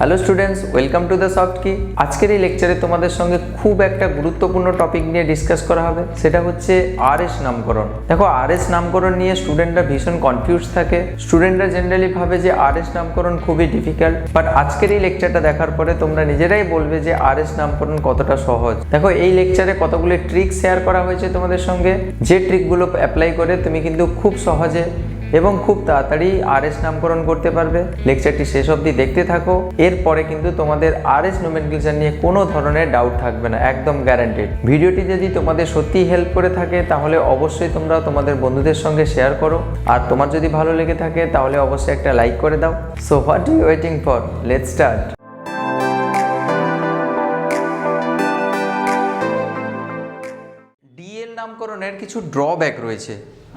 Hello students, welcome to the soft কি। আজকের এই লেকচারে তোমাদের সঙ্গে খুব একটা গুরুত্বপূর্ণ টপিক নিয়ে ডিসকাস করা হবে, সেটা হচ্ছে আরএস নামকরণ। দেখো, আরএস নামকরণ নিয়ে স্টুডেন্টরা ভীষণ কনফিউজ থাকে। স্টুডেন্টরা জেনারেলি ভাবে যে আরএস নামকরণ খুবই ডিফিকাল্ট, বাট আজকের এই লেকচারটা দেখার পরে তোমরা নিজেরাই বলবে যে আরএস নামকরণ কতটা সহজ। দেখো, এই লেকচারে কতগুলো ট্রিক শেয়ার করা হয়েছে তোমাদের সঙ্গে, যে ট্রিকগুলো অ্যাপ্লাই করে তুমি কিন্তু খুব সহজে এবং খুব তাড়াতাড়ি আরএস নামকরণ করতে পারবে। লেকচারটি শেষ অবধি দেখতে থাকো, এরপরে কিন্তু তোমাদের আরএস নোমেনক্লেচার নিয়ে কোনো ধরনের ডাউট থাকবে না, একদম গ্যারান্টেড। ভিডিওটি যদি তোমাদের সত্যিই হেল্প করে থাকে তাহলে অবশ্যই তোমরা তোমাদের বন্ধুদের সঙ্গে শেয়ার করো, আর তোমার যদি ভালো লেগে থাকে তাহলে অবশ্যই একটা লাইক করে দাও। So what you waiting for, let's start. DL নামকরণের কিছু ড্রব্যাক রয়েছে।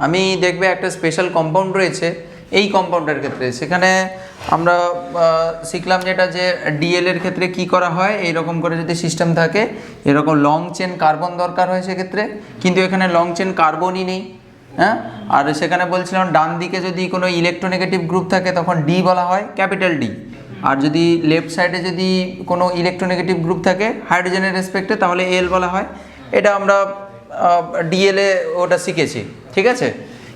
আমি দেখবে একটা স্পেশাল কম্পাউন্ড রয়েছে, এই কম্পাউন্ডের ক্ষেত্রে সেখানে আমরা শিখলাম যেটা যে ডিএল এর ক্ষেত্রে কি করা হয়, এইরকম করে যদি সিস্টেম থাকে, এরকম লং চেন কার্বন দরকার হয় সেক্ষেত্রে, কিন্তু এখানে লং চেন কার্বনই নেই। হ্যাঁ, আর সেখানে বলছিলাম ডান দিকে যদি কোনো ইলেকট্রোনেগেটিভ গ্রুপ থাকে তখন ডি বলা হয়, ক্যাপিটাল ডি। আর যদি লেফট সাইডে যদি কোনো ইলেকট্রোনেগেটিভ গ্রুপ থাকে হাইড্রোজেনের রেসপেক্টে তাহলে এল বলা হয়। এটা আমরা ডিএলএ ওটা শিখেছি, ঠিক আছে।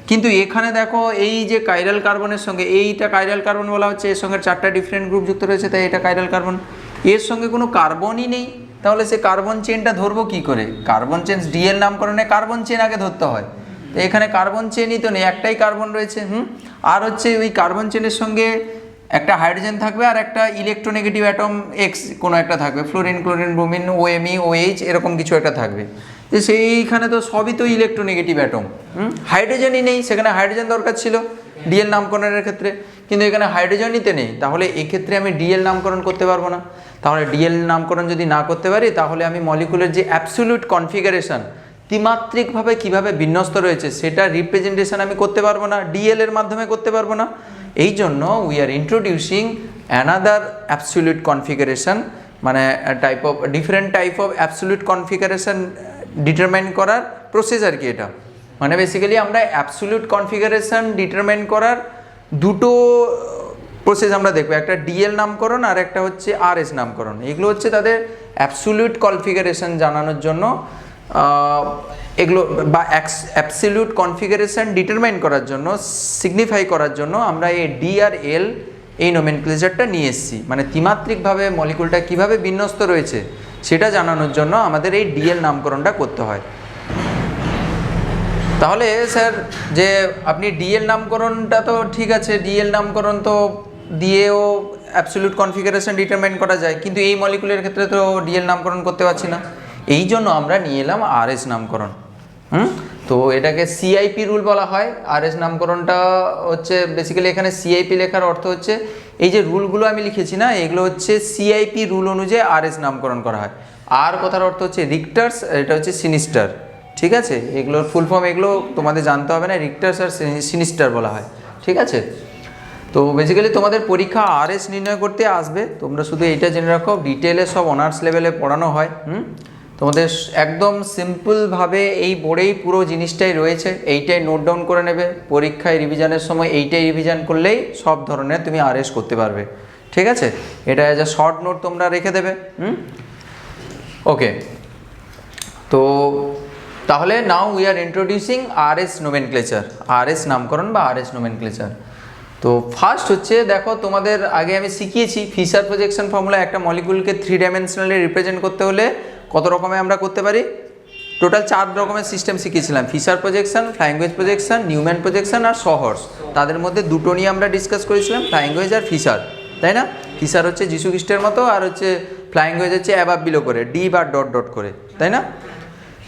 কিন্তু এখানে দেখো, এই যে কাইরাল কার্বনের সঙ্গে এইটা কাইরাল কার্বন বলা হচ্ছে, এর সঙ্গে চারটা ডিফারেন্ট গ্রুপ যুক্ত রয়েছে, তাই এটা কাইরাল কার্বন। এর সঙ্গে কোনো কার্বনই নেই, তাহলে সে কার্বন চেনটা ধরবো কি করে? কার্বন চেন ডিএল নামকরণে কার্বন চেন আগে ধরতে হয়, তো এখানে কার্বন চেনই তো নেই, একটাই কার্বন রয়েছে। আর হচ্ছে ওই কার্বন চেনের সঙ্গে একটা হাইড্রোজেন থাকবে আর একটা ইলেকট্রোনেগেটিভ অ্যাটম এক্স কোনো একটা থাকবে, fluorine, chlorine, bromine, OMe, OH এরকম কিছু একটা থাকবে। যে সেইখানে তো সবই তো ইলেকট্রোনেগেটিভ অ্যাটম, হাইড্রোজেনই নেই। সেখানে হাইড্রোজেন দরকার ছিল ডিএল নামকরণের ক্ষেত্রে, কিন্তু এখানে হাইড্রোজেনইতে নেই, তাহলে এক্ষেত্রে আমি ডিএল নামকরণ করতে পারবো না। তাহলে ডিএল নামকরণ যদি না করতে পারি তাহলে আমি মলিকুলের যে অ্যাবসোলিউট কনফিগারেশন ত্রিমাত্রিকভাবে কিভাবে বিন্যস্ত রয়েছে সেটা রিপ্রেজেন্টেশন আমি করতে পারবো না, ডিএল এর মাধ্যমে করতে পারবো না। এই জন্য we are introducing another absolute configuration, মানে different type of absolute configuration determine করার প্রসেস আর কি এটা। মানে বেসিক্যালি আমরা অ্যাবসোলিউট কনফিগারেশন ডিটারমাইন করার দুটো প্রসেস আমরা দেখবো, একটা ডিএল নামকরণ আর একটা হচ্ছে আরএস নামকরণ। এগুলো হচ্ছে তাদের অ্যাবসোলিউট কনফিগারেশন জানানোর জন্য, এগুলো বা অ্যাবসোলিউট কনফিগারেশন ডিটারমাইন করার জন্য, সিগনিফাই করার জন্য আমরা এই ডি আর এল এই নোমেনক্লেচারটা নিয়ে এসেছি। মানে ত্রিমাত্রিকভাবে মলিকুলটা কিভাবে বিন্যস্ত রয়েছে সেটা জানানোর জন্য আমাদের এই ডিএল নামকরণটা করতে হয়। তাহলে স্যার, যে আপনি ডিএল নামকরণটা তো ঠিক আছে, ডিএল নামকরণ তো দিয়েও অ্যাবসোলিউট কনফিগারেশন ডিটারমাইন করা যায়, কিন্তু এই মলিকুলের ক্ষেত্রে তো ডিএল নামকরণ করতে পারছি না। এই জন্য আমরা নিয়ে এলাম আরএস নামকরণ। তো এটাকে সিআইপি রুল বলা হয়। আরএস নামকরণটা হচ্ছে বেসিক্যালি, এখানে সিআইপি লেখার অর্থ হচ্ছে এই যে রুলগুলো আমি লিখেছি না, এগুলো হচ্ছে সিআইপি রুল অনুযায়ী আরএস নামকরণ করা হয়। আর কথার অর্থ হচ্ছে রিক্টার্স, এটা হচ্ছে সিনিস্টার, ঠিক আছে। এগুলোর ফুল ফর্ম এগুলো তোমাদের জানতে হবে না, রিক্টার্স আর সিনিস্টার বলা হয়, ঠিক আছে। তো বেসিক্যালি তোমাদের পরীক্ষা আরএস নির্ণয় করতে আসবে, তোমরা শুধু এইটা জেনে রাখো, ডিটেলে সব অনার্স লেভেলে পড়ানো হয়। তোমাদের একদম সিম্পলভাবে এই বোর্ডেই পুরো জিনিসটাই রয়েছে, এইটাই নোট ডাউন করে নেবে। পরীক্ষায় রিভিশনের সময় এইটাই রিভিশন করলেই সব ধরনের তুমি আরএস করতে পারবে, ঠিক আছে। এটা অ্যাজ আ শর্ট নোট তোমরা রেখে দেবে। ওকে, তো তাহলে now we are introducing RS nomenclature, RS নামকরণ বা আরএস নোমেনক্লেচার। তো ফার্স্ট হচ্ছে, দেখো তোমাদের আগে আমি শিখিয়েছি ফিশার প্রজেকশন ফর্মুলা। একটা মলিকুলকে 3 ডাইমেনশনালি রিপ্রেজেন্ট করতে হলে কত রকমের আমরা করতে পারি? টোটাল 4 রকমের সিস্টেম শিখিয়েছিলাম, Fischer projection, flying wedge projection, Newman projection আর সহর্স। তাদের মধ্যে দুটো নিয়ে আমরা ডিসকাস করেছিলাম, ফ্লাইং ওয়েজ আর ফিশার, তাই না। ফিশার হচ্ছে যিশু খ্রিস্টের মতো, আর হচ্ছে ফ্লাইং ওয়েজ হচ্ছে অ্যাবাব বিলো করে, ডি বা ডট ডট করে, তাই না।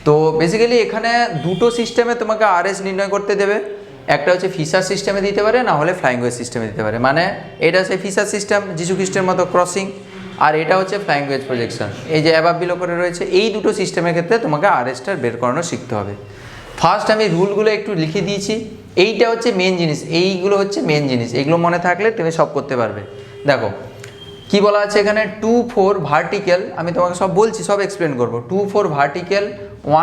তো বেসিক্যালি এখানে দুটো সিস্টেমে তোমাকে আরএস নির্ণয় করতে দেবে, একটা হচ্ছে ফিশার সিস্টেমে দিতে পারে, না হলে ফ্লাইং ওয়েজ সিস্টেমে দিতে পারে। মানে এটা হচ্ছে ফিশার সিস্টেম, যিশু খ্রিস্টের মতো ক্রসিং, আর এটা হচ্ছে ফ্লাইং ওয়েজ প্রজেকশন, এই যে অ্যাবাব বিলো করে রয়েছে। এই দুটো সিস্টেমের ক্ষেত্রে তোমাকে আরএসটা বের করানো শিখতে হবে। ফার্স্ট আমি রুলগুলো একটু লিখে দিয়েছি, এইটা হচ্ছে মেন জিনিস, এইগুলো হচ্ছে মেন জিনিস, এগুলো মনে থাকলে তুমি সব করতে পারবে। দেখো কি বলা আছে এখানে, 2 4 ভার্টিক্যাল, আমি তোমাকে সব বলছি, সব এক্সপ্লেন করবো। 2 4 ভার্টিক্যাল,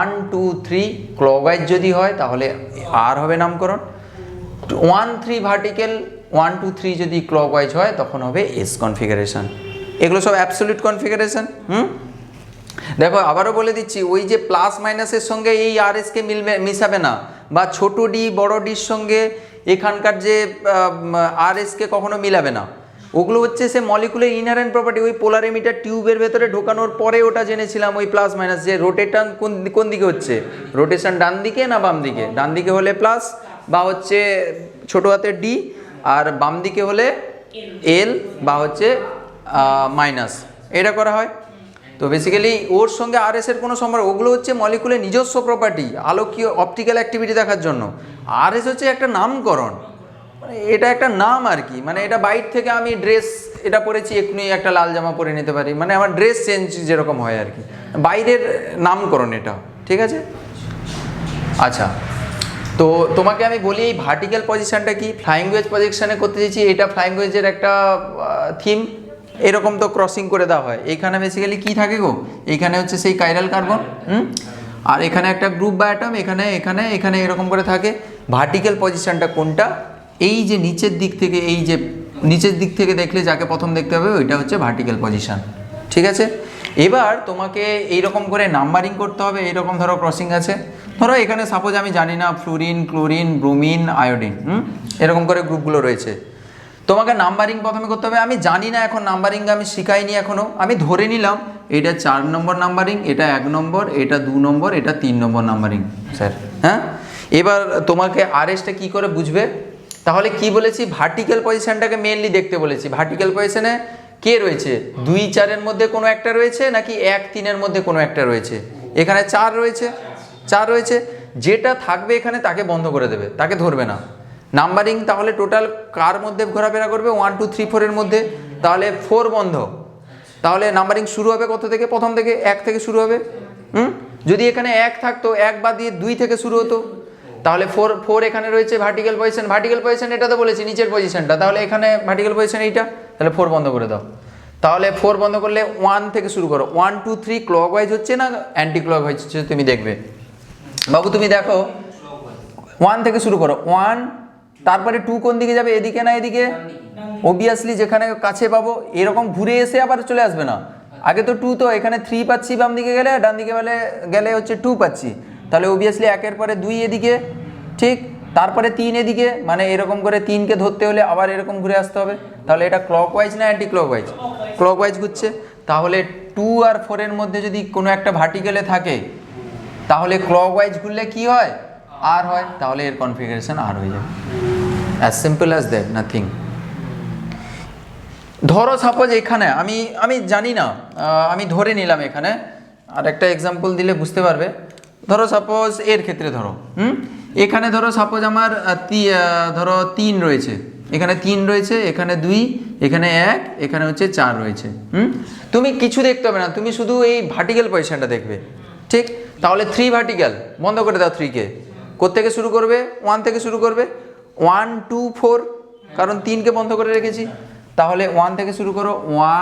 1 2 3 ক্লকওয়াইজ যদি হয় তাহলে আর হবে নামকরণ। 1 3 ভার্টিক্যাল, 1 2 3 যদি ক্লকওয়াইজ হয় তখন হবে এস কনফিগারেশন। এগুলো সব অ্যাবসলিউট কনফিগারেশন। দেখো আবারও বলে দিচ্ছি, ওই যে প্লাস মাইনাসের সঙ্গে এই আর এসকে মিশাবে না, বা ছোট ডি বড় ডির সঙ্গে এখানকার যে আর এসকে কখনো মিলাবে না। ওগুলো হচ্ছে সে মলিকুলের ইনহারেন্ট প্রপার্টি। ওই পোলারিমিটার টিউবের ভেতরে ঢোকানোর পরে ওটা জেনেছিলাম, ওই প্লাস মাইনাস যে রোটেশন কোন দিকে হচ্ছে, রোটেশন ডান দিকে না বাম দিকে, ডান দিকে হলে প্লাস বা হচ্ছে ছোটো হাতের ডি, আর বাম দিকে হলে এল বা হচ্ছে মাইনাস, এটা করা হয়। তো বেসিক্যালি ওর সঙ্গে আর এস এর কোনো সম্পর্ক, ওগুলো হচ্ছে মলিকুলের নিজস্ব প্রপার্টি আলোকীয় অপটিক্যাল অ্যাক্টিভিটি দেখার জন্য। আর এস হচ্ছে একটা নামকরণ, মানে এটা একটা নাম আর কি। মানে এটা বাইরে থেকে আমি ড্রেস এটা পরেছি, এক্ষুনি একটা লাল জামা পরে নিতে পারি, মানে আমার ড্রেস চেঞ্জ যেরকম হয় আর কি, বাইরের নামকরণ এটা, ঠিক আছে। আচ্ছা, তো তোমাকে আমি বলি এই ভার্টিক্যাল পজিশনটা কি, ফ্লাইং ওয়েজ প্রজেকশানে করতে চাইছি। এটা ফ্লাইং ওয়েজের একটা থিম, এরকম তো ক্রসিং করে দেওয়া হয়। এইখানে বেসিক্যালি কি থাকে গো, এইখানে হচ্ছে সেই কাইরাল কার্বন, আর এখানে একটা গ্রুপ বা অ্যাটম, এখানে এখানে এখানে এরকম করে থাকে। ভার্টিক্যাল পজিশনটা কোনটা, এই যে নিচের দিক থেকে, এই যে নিচের দিক থেকে দেখলে যাকে প্রথম দেখতে হবে ওইটা হচ্ছে ভার্টিক্যাল পজিশন, ঠিক আছে। এবার তোমাকে এইরকম করে নাম্বারিং করতে হবে। এইরকম ধরো ক্রসিং আছে, ধরো এখানে সাপোজ আমি জানি না ফ্লুরিন, ক্লোরিন, ব্রোমিন, আয়োডিন, এরকম করে গ্রুপগুলো রয়েছে। তোমাকে নাম্বারিং প্রথমে করতে হবে। আমি জানি না এখন নাম্বারিং, আমি শিখাইনি এখনও, আমি ধরে নিলাম এটা 4 নম্বর নাম্বারিং, এটা 1 নম্বর, এটা 2 নম্বর, এটা 3 নম্বর নাম্বারিং স্যার। হ্যাঁ, এবার তোমাকে আরএসটা কী করে বুঝবে, তাহলে কি বলেছি, ভার্টিক্যাল পজিশনটাকে মেনলি দেখতে বলেছি। ভার্টিক্যাল পজিশনে কে রয়েছে, 2, 4-এর মধ্যে কোনো একটা রয়েছে নাকি 1, 3-এর মধ্যে কোনো একটা রয়েছে। এখানে 4 রয়েছে, 4 রয়েছে, যেটা থাকবে এখানে তাকে বন্ধ করে দেবে, তাকে ধরবে না। নাম্বারিং তাহলে টোটাল কার মধ্যে ঘোরাফেরা করবে, 1, 2, 3, 4-এর মধ্যে, তাহলে 4 বন্ধ। তাহলে নাম্বারিং শুরু হবে কত থেকে, প্রথম থেকে 1 থেকে শুরু হবে। যদি এখানে 1 থাকতো, 1 বাদ দিয়ে 2 থেকে শুরু হতো, তাহলে 4 এখানে রয়েছে ভার্টিক্যাল পজিশন। ভার্টিক্যাল পজিশন এটা তো বলেছি নিচের পজিশনটা, তাহলে এখানে ভার্টিক্যাল পজিশন এইটা, তাহলে 4 বন্ধ করে দাও। তাহলে 4 বন্ধ করলে 1 থেকে শুরু করো, 1, 2, 3 ক্লকওয়াইজ হচ্ছে না অ্যান্টি ক্লকওয়াইজ হচ্ছে, তুমি দেখবে। বাবু তুমি দেখো 1 থেকে শুরু করো, 1, তারপরে 2 কোন দিকে যাবে, এদিকে না এদিকে, অবভিয়াসলি যেখানে কাছে পাবো, এরকম ঘুরে এসে আবার চলে আসবে না। আগে তো 2, তো এখানে 3 পাচ্ছি বাম দিকে গেলে, ডান দিকে গেলে হচ্ছে 2 পাচ্ছি, তাহলে অবভিয়াসলি 1-এর পরে 2 এদিকে, ঠিক, তারপরে 3 এদিকে, মানে এরকম করে 3কে ধরতে হলে আবার এরকম ঘুরে আসতে হবে। তাহলে এটা ক্লকওয়াইজ না অ্যান্টি ক্লকওয়াইজ, ক্লকওয়াইজ ঘুরছে। তাহলে 2 আর 4-এর মধ্যে যদি কোনো একটা ভার্টিক্যালে থাকে, তাহলে ক্লকওয়াইজ ঘুরলে কি হয়, আর হয়, তাহলে এর কনফিগারেশন আর হয়ে যাবে। As simple as that, nothing. ধরো সাপোজ এখানে আমি জানি না, আমি ধরে নিলাম এখানে, আর একটা এক্সাম্পল দিলে বুঝতে পারবে। ধরো সাপোজ এর ক্ষেত্রে ধরো এখানে ধরো সাপোজ আমার ধরো 3 রয়েছে, এখানে 3 রয়েছে, এখানে 2, এখানে 1, এখানে হচ্ছে 4 রয়েছে। তুমি কিছু দেখতে হবে না, তুমি শুধু এই ভার্টিক্যাল পজিশনটা দেখবে, ঠিক। তাহলে 3 ভার্টিক্যাল, বন্ধ করে দাও 3কে। কোত্থেকে শুরু করবে, 1 থেকে শুরু করবে, 1, 2, 4, কারণ 3কে বন্ধ করে রেখেছি। তাহলে 1 থেকে শুরু করো,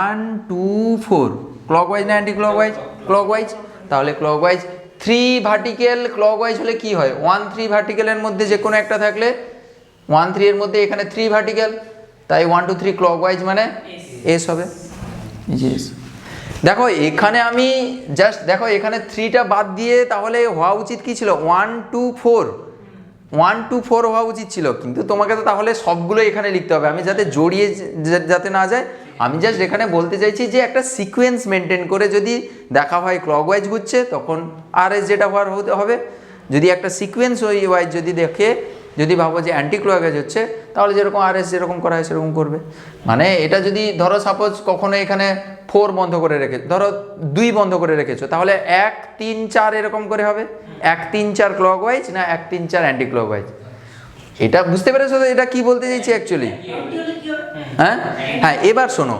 1, 2, 4, ক্লকওয়াইজ না অ্যান্টি ক্লকওয়াইজ, ক্লকওয়াইজ। তাহলে ক্লকওয়াইজ 3 ভার্টিক্যাল, ক্লকওয়াইজ হলে কি হয়, 1, 3 ভার্টিক্যালের মধ্যে যে কোনো একটা থাকলে 1, 3 এর মধ্যে এখানে 3 ভার্টিক্যাল, তাই 1, 2, 3 ক্লকওয়াইজ মানে এস হবে। এস দেখো এখানে আমি জাস্ট দেখো এখানে 3টা বাদ দিয়ে তাহলে হওয়া উচিত কি ছিল, 1, 2, 4, 1, 2, 4 হওয়া উচিত ছিল। কিন্তু তোমাকে তো তাহলে সবগুলো এখানে লিখতে হবে, আমি যাতে জড়িয়ে যাতে না যায়। আমি জাস্ট এখানে বলতে চাইছি যে একটা সিকোয়েন্স মেনটেন করে যদি দেখা হয় ক্লকওয়াইজ ঘুরছে, তখন আর এস যেটা হওয়ার হবে। যদি একটা সিকোয়েন্স ওয়াইজ যদি দেখে, যদি ভাবো যে অ্যান্টি ক্লকওয়াইজ হচ্ছে, তাহলে যেরকম আর এস যেরকম করা হয় সেরকম করবে। মানে এটা যদি ধরো সাপোজ কখনো এখানে 4 বন্ধ করে রেখে, ধরো 2 বন্ধ করে রেখেছো, তাহলে 1, 3, 4 এরকম করে হবে। 1, 3, 4 ক্লকওয়াইজ না 1, 3, 4 অ্যান্টি ক্লকওয়াইজ। এটা বুঝতে পেরেছো তো, এটা কি বলতে চাইছি অ্যাকচুয়ালি? হ্যাঁ হ্যাঁ, এবার শোনো,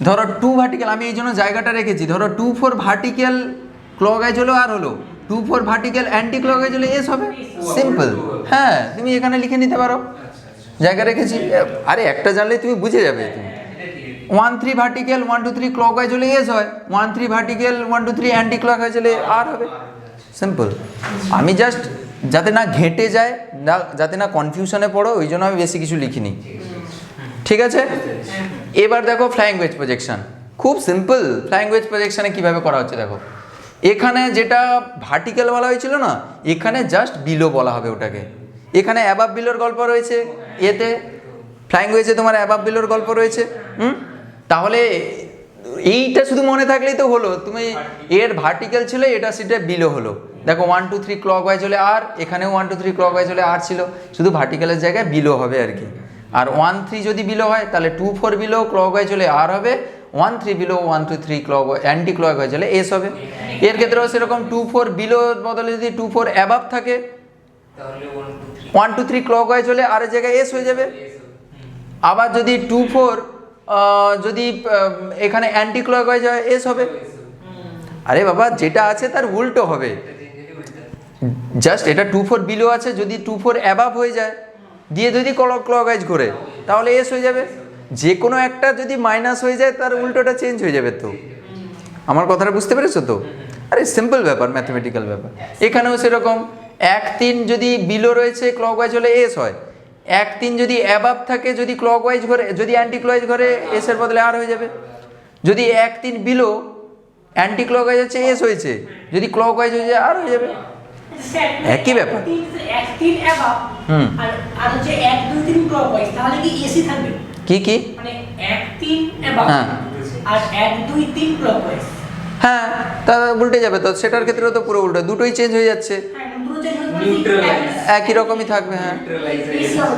ধরো 2 ভার্টিক্যাল, আমি এই জন্য জায়গাটা রেখেছি। ধরো 2, 4 ভার্টিক্যাল ক্লকওয়াইজ হলো আর হলো, 2, 4 ভার্টিক্যাল অ্যান্টি ক্লকওয়াইজ হলে এস হবে, সিম্পল। হ্যাঁ, তুমি এখানে লিখে নিতে পারো, জায়গা রেখেছি। আরে একটা জানলে তুমি বুঝে যাবে। তুমি 1, 3 ভার্টিক্যাল 1, 2, 3 ক্লকওয়াইজ হলে এস হয়, 1, 3 ভার্টিক্যাল 1, 2, 3 অ্যান্টি ক্লকওয়াইজ হলে আর হবে, সিম্পল। আমি জাস্ট যাতে না ঘেঁটে যায়, না যাতে না কনফিউশনে পড়ো, ওই জন্য আমি বেশি কিছু লিখিনি, ঠিক আছে। এবার দেখো ফ্লাইং ওয়েজ প্রজেকশন। খুব সিম্পল ফ্লাইং ওয়েজ প্রজেকশনে কীভাবে করা হচ্ছে দেখো, এখানে যেটা ভার্টিক্যাল বলা হয়েছিল না, এখানে জাস্ট বিলো বলা হবে ওটাকে। এখানে অ্যাবাভ বিলোর গল্প রয়েছে, এতে ফ্লাইং ওয়েজে তোমার অ্যাবাভ বিলোর গল্প রয়েছে। তাহলে এইটা শুধু মনে থাকলেই তো হলো, তুমি এর ভার্টিক্যাল ছিল, এটা সেটা বিলো হলো। দেখো 1 2 3 ক্লক ওয়াইজ হলে আর, এখানেও 1 2 3 ক্লক ওয়াইজ হলে আর ছিল, শুধু ভার্টিক্যালের জায়গায় বিলো হবে আর কি। আর 1 3 যদি বিলো হয় তাহলে 2 4 বিলো ক্লক ওয়াইজ হলে আর হবে, 1 3 below 1 2 3 clock anti clock wise হলে এস হবে। এর ক্ষেত্রেও সেরকম 2 4 বিলোর বদলে যদি 2 4 অ্যাবাভ থাকে, 1 2 3 ক্লক ওয়াইজ হলে আর এর জায়গায় এস হয়ে যাবে। আবার যদি 2 4 যদি এখানে অ্যান্টি ক্লক ওয়াইজ হয়, এস হবে। আরে বাবা, যেটা আছে তার উল্টো হবে, জাস্ট এটা 2 4 বিলো আছে, যদি 2 4 অ্যাবাভ হয়ে যায় দিয়ে যদি ক্লক ওয়াইজ ঘোরে তাহলে এস হয়ে যাবে। যে কোনো একটা যদি মাইনাস হয়ে যায় তার উল্টোটা চেঞ্জ হয়ে যাবে। তো আমার কথাটা বুঝতে পেরেছো তো? আরে সিম্পল ব্যাপার, ম্যাথমেটিক্যাল ব্যাপার। এখানেও সেরকম 1 3 যদি বিলো রয়েছে ক্লক ওয়াইজ হলে এস হয়, 1 3 যদি অ্যাবাভ থাকে, যদি ক্লক ওয়াইজ ঘোরে, যদি অ্যান্টি ক্লক ওয়াইজ ঘোরে এস এর বদলে আর হয়ে যাবে। যদি 1 3 বিলো অ্যান্টি ক্লক ওয়াইজ আছে এস হয়েছে, যদি ক্লক ওয়াইজ হয়ে যায় আর হয়ে যাবে, একই ব্যাপার। আর হচ্ছে 1 2 3 ক্লকওয়াইজ, তাহলে কি এসি থাকবে? কি মানে 1 3 এবাব আর 1 2 3 ক্লকওয়াইজ। হ্যাঁ, তা উল্টে যাবে তো, সেটার ক্ষেত্রেও তো পুরো উল্টো, দুটোই চেঞ্জ হয়ে যাচ্ছে, একই রকমই থাকবে। হ্যাঁ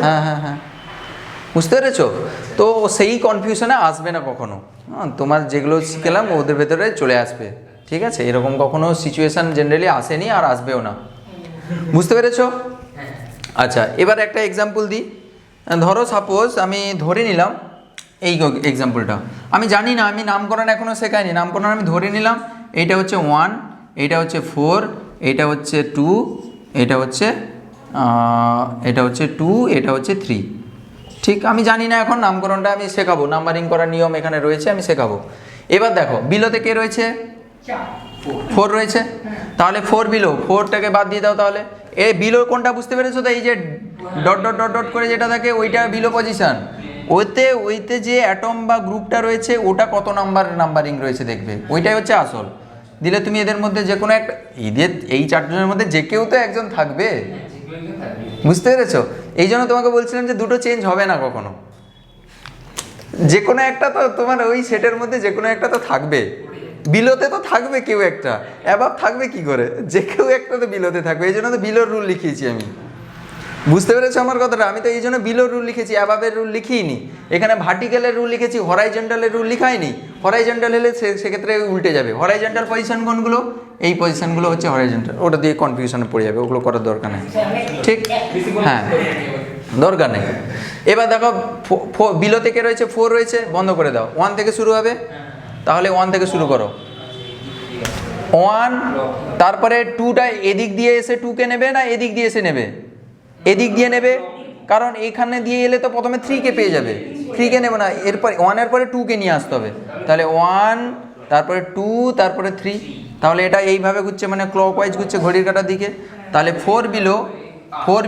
হ্যাঁ হ্যাঁ হ্যাঁ, বুঝতে পেরেছো তো? সেই কনফিউশনে আসবে না কখনো। তোমার যেগুলো শিখলাম ওদের ভেতরে চলে আসবে, ঠিক আছে? এরকম কখনো সিচুয়েশান জেনারেলি আসেনি আর আসবেও না, বুঝতে পেরেছো? আচ্ছা, এবার একটা এক্সাম্পল দিই। ধরো সাপোজ আমি ধরে নিলাম এই এক্সাম্পলটা, আমি জানি না, আমি নামকরণ এখনও শেখাইনি, নামকরণ আমি ধরে নিলাম এইটা হচ্ছে 1, এইটা হচ্ছে 4, এটা হচ্ছে 2, এটা হচ্ছে 2, এটা হচ্ছে 3। ঠিক, আমি জানি না এখন নামকরণটা, আমি শেখাবো, নাম্বারিং করার নিয়ম এখানে রয়েছে, আমি শেখাবো। এবার দেখো বিলোতে কে রয়েছে? 4 রয়েছে, তাহলে 4 বিলো, 4টাকে বাদ দিয়ে দাও। তাহলে এই বিলো কোনটা বুঝতে পেরেছো তো? এই যে ডট ডট ডট ডট করে যেটা থাকে ওইটা বিলো পজিশন। ওইতে যে অ্যাটম বা গ্রুপটা রয়েছে ওটা কত নাম্বারিং রয়েছে দেখবে, ওইটাই হচ্ছে আসল। দিলে তুমি এদের মধ্যে যে কোনো একটা, এই 4 জনের মধ্যে যে কেউ তো একজন থাকবে, বুঝতে পেরেছো? এই জন্য তোমাকে বলছিলাম যে দুটো চেঞ্জ হবে না কখনো, যে কোনো একটা তো তোমার ওই সেটের মধ্যে যে কোনো একটা তো থাকবে। বিলোতে তো থাকবে কেউ একটা, অ্যাবাব থাকবে কি করে? যে কেউ একটা তো বিলোতে থাকবে, এই জন্য তো বিলোর রুল লিখিয়েছি আমি, বুঝতে পেরেছো আমার কথাটা? আমি তো এই জন্য বিলোর রুল লিখেছি, অ্যাবাবের রুল লিখিনি। এখানে ভার্টিক্যালের রুল লিখেছি, হরাইজন্টালের রুল লিখাইনি। হরাইজন্টাল হলে সেক্ষেত্রে উল্টে যাবে। হরাইজন্টাল পজিশন কোনগুলো? এই পজিশনগুলো হচ্ছে হরাইজন্টাল, ওটা দিয়ে কনফিউশনে পড়ে যাবে, ওগুলো করার দরকার নেই। ঠিক, হ্যাঁ, দরকার নেই। এবার দেখো বিলো থেকে রয়েছে 4 রয়েছে, বন্ধ করে দাও, 1 থেকে শুরু হবে, তাহলে 1 থেকে শুরু করো। 1, তারপরে 2টা এদিক দিয়ে এসে 2কে নেবে না এদিক দিয়ে এসে নেবে? এদিক দিয়ে নেবে, কারণ এইখানে দিয়ে এলে তো প্রথমে 3কে পেয়ে যাবে, 3কে নেবে না, এরপর 1 এর পরে 2কে নিয়ে আসতে হবে। তাহলে 1, তারপরে 2, তারপরে 3, তাহলে এটা এইভাবে ঘুরছে, মানে ক্লক ওয়াইজ ঘুরছে ঘড়ির কাঁটার দিকে। তাহলে 4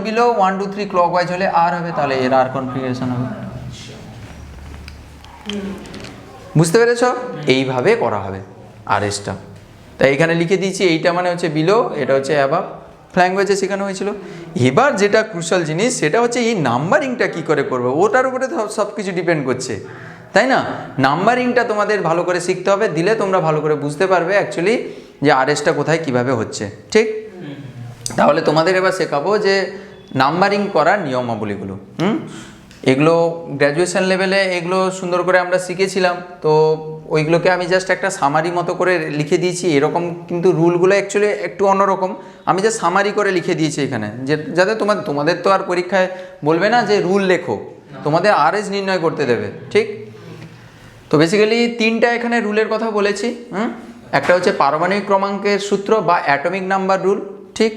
বিলো 1 2 3 ক্লক ওয়াইজ হলে আর হবে, তাহলে এর আর কনফিগারেশন হবে। বুঝতে পেরেছ? এইভাবে করা হবে আর এসটা। তাই এখানে লিখে দিয়েছি, এইটা মানে হচ্ছে বিলো, এটা হচ্ছে অ্যাবাভ, ল্যাঙ্গুয়েজে শেখানো হয়েছিল। এবার যেটা ক্রুশাল জিনিস সেটা হচ্ছে এই নাম্বারিংটা কী করে করবো, ওটার উপরে সব কিছু ডিপেন্ড করছে, তাই না? নাম্বারিংটা তোমাদের ভালো করে শিখতে হবে, দিলে তোমরা ভালো করে বুঝতে পারবে অ্যাকচুয়ালি যে আরএসটা কোথায় কিভাবে হচ্ছে। ঠিক, তাহলে তোমাদের এবার শেখাবো যে নাম্বারিং করার নিয়মাবলীগুলো। এগুলো গ্র্যাজুয়েশন লেভেলে এগুলো সুন্দর করে আমরা শিখেছিলাম, তো ওইগুলোকে আমি জাস্ট একটা সামারি মতো করে লিখে দিয়েছি এরকম, কিন্তু রুলগুলো অ্যাকচুয়ালি একটু অন্যরকম, আমি জাস্ট সামারি করে লিখে দিয়েছি এখানে, যে যাতে তোমাদের তো আর পরীক্ষায় বলবে না যে রুল লেখো, তোমাদের আরএস নির্ণয় করতে দেবে। ঠিক, তো বেসিক্যালি 3টা এখানে রুলের কথা বলেছি। একটা হচ্ছে পারমাণবিক ক্রমাঙ্কের সূত্র বা অ্যাটমিক নাম্বার রুল। ঠিক,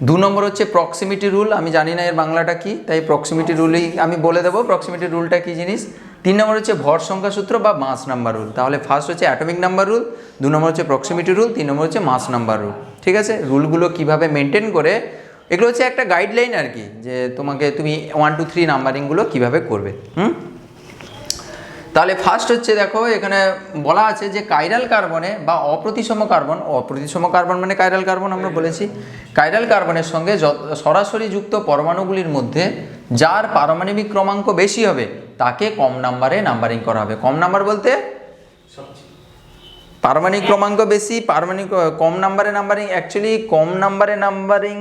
2 নম্বর হচ্ছে প্রক্সিমিটি রুল, আমি জানি না এর বাংলাটা কি, তাই প্রক্সিমিটি রুলই আমি বলে দেবো প্রক্সিমিটি রুলটা কী জিনিস। 3 নম্বর হচ্ছে ভর সংখ্যা সূত্র বা মাস নাম্বার রুল। তাহলে ফার্স্ট হচ্ছে অ্যাটমিক নাম্বার রুল, 2 নম্বর হচ্ছে প্রক্সিমিটি রুল, 3 নম্বর হচ্ছে মাস নাম্বার রুল। ঠিক আছে, রুলগুলো কিভাবে মেনটেন করে, এগুলো হচ্ছে একটা গাইডলাইন আর কি, যে তুমি 1 2 3 নাম্বারিংগুলো কীভাবে করবে। তাহলে ফার্স্ট হচ্ছে দেখো এখানে বলা আছে যে কাইরাল কার্বনে বা অপ্রতিসম কার্বন মানে কাইরাল কার্বন আমরা বলেছি, কাইরাল কার্বনের সঙ্গে সরাসরি যুক্ত পরমাণুগুলির মধ্যে যার পারমাণবিক ক্রমাঙ্ক বেশি হবে তাকে কম নাম্বারে নাম্বারিং করা হবে। কম নাম্বার বলতে পারমাণবিক ক্রমাঙ্ক বেশি, পারমাণবিক কম নাম্বারে নাম্বারিং, অ্যাকচুয়ালি কম নাম্বারে নাম্বারিং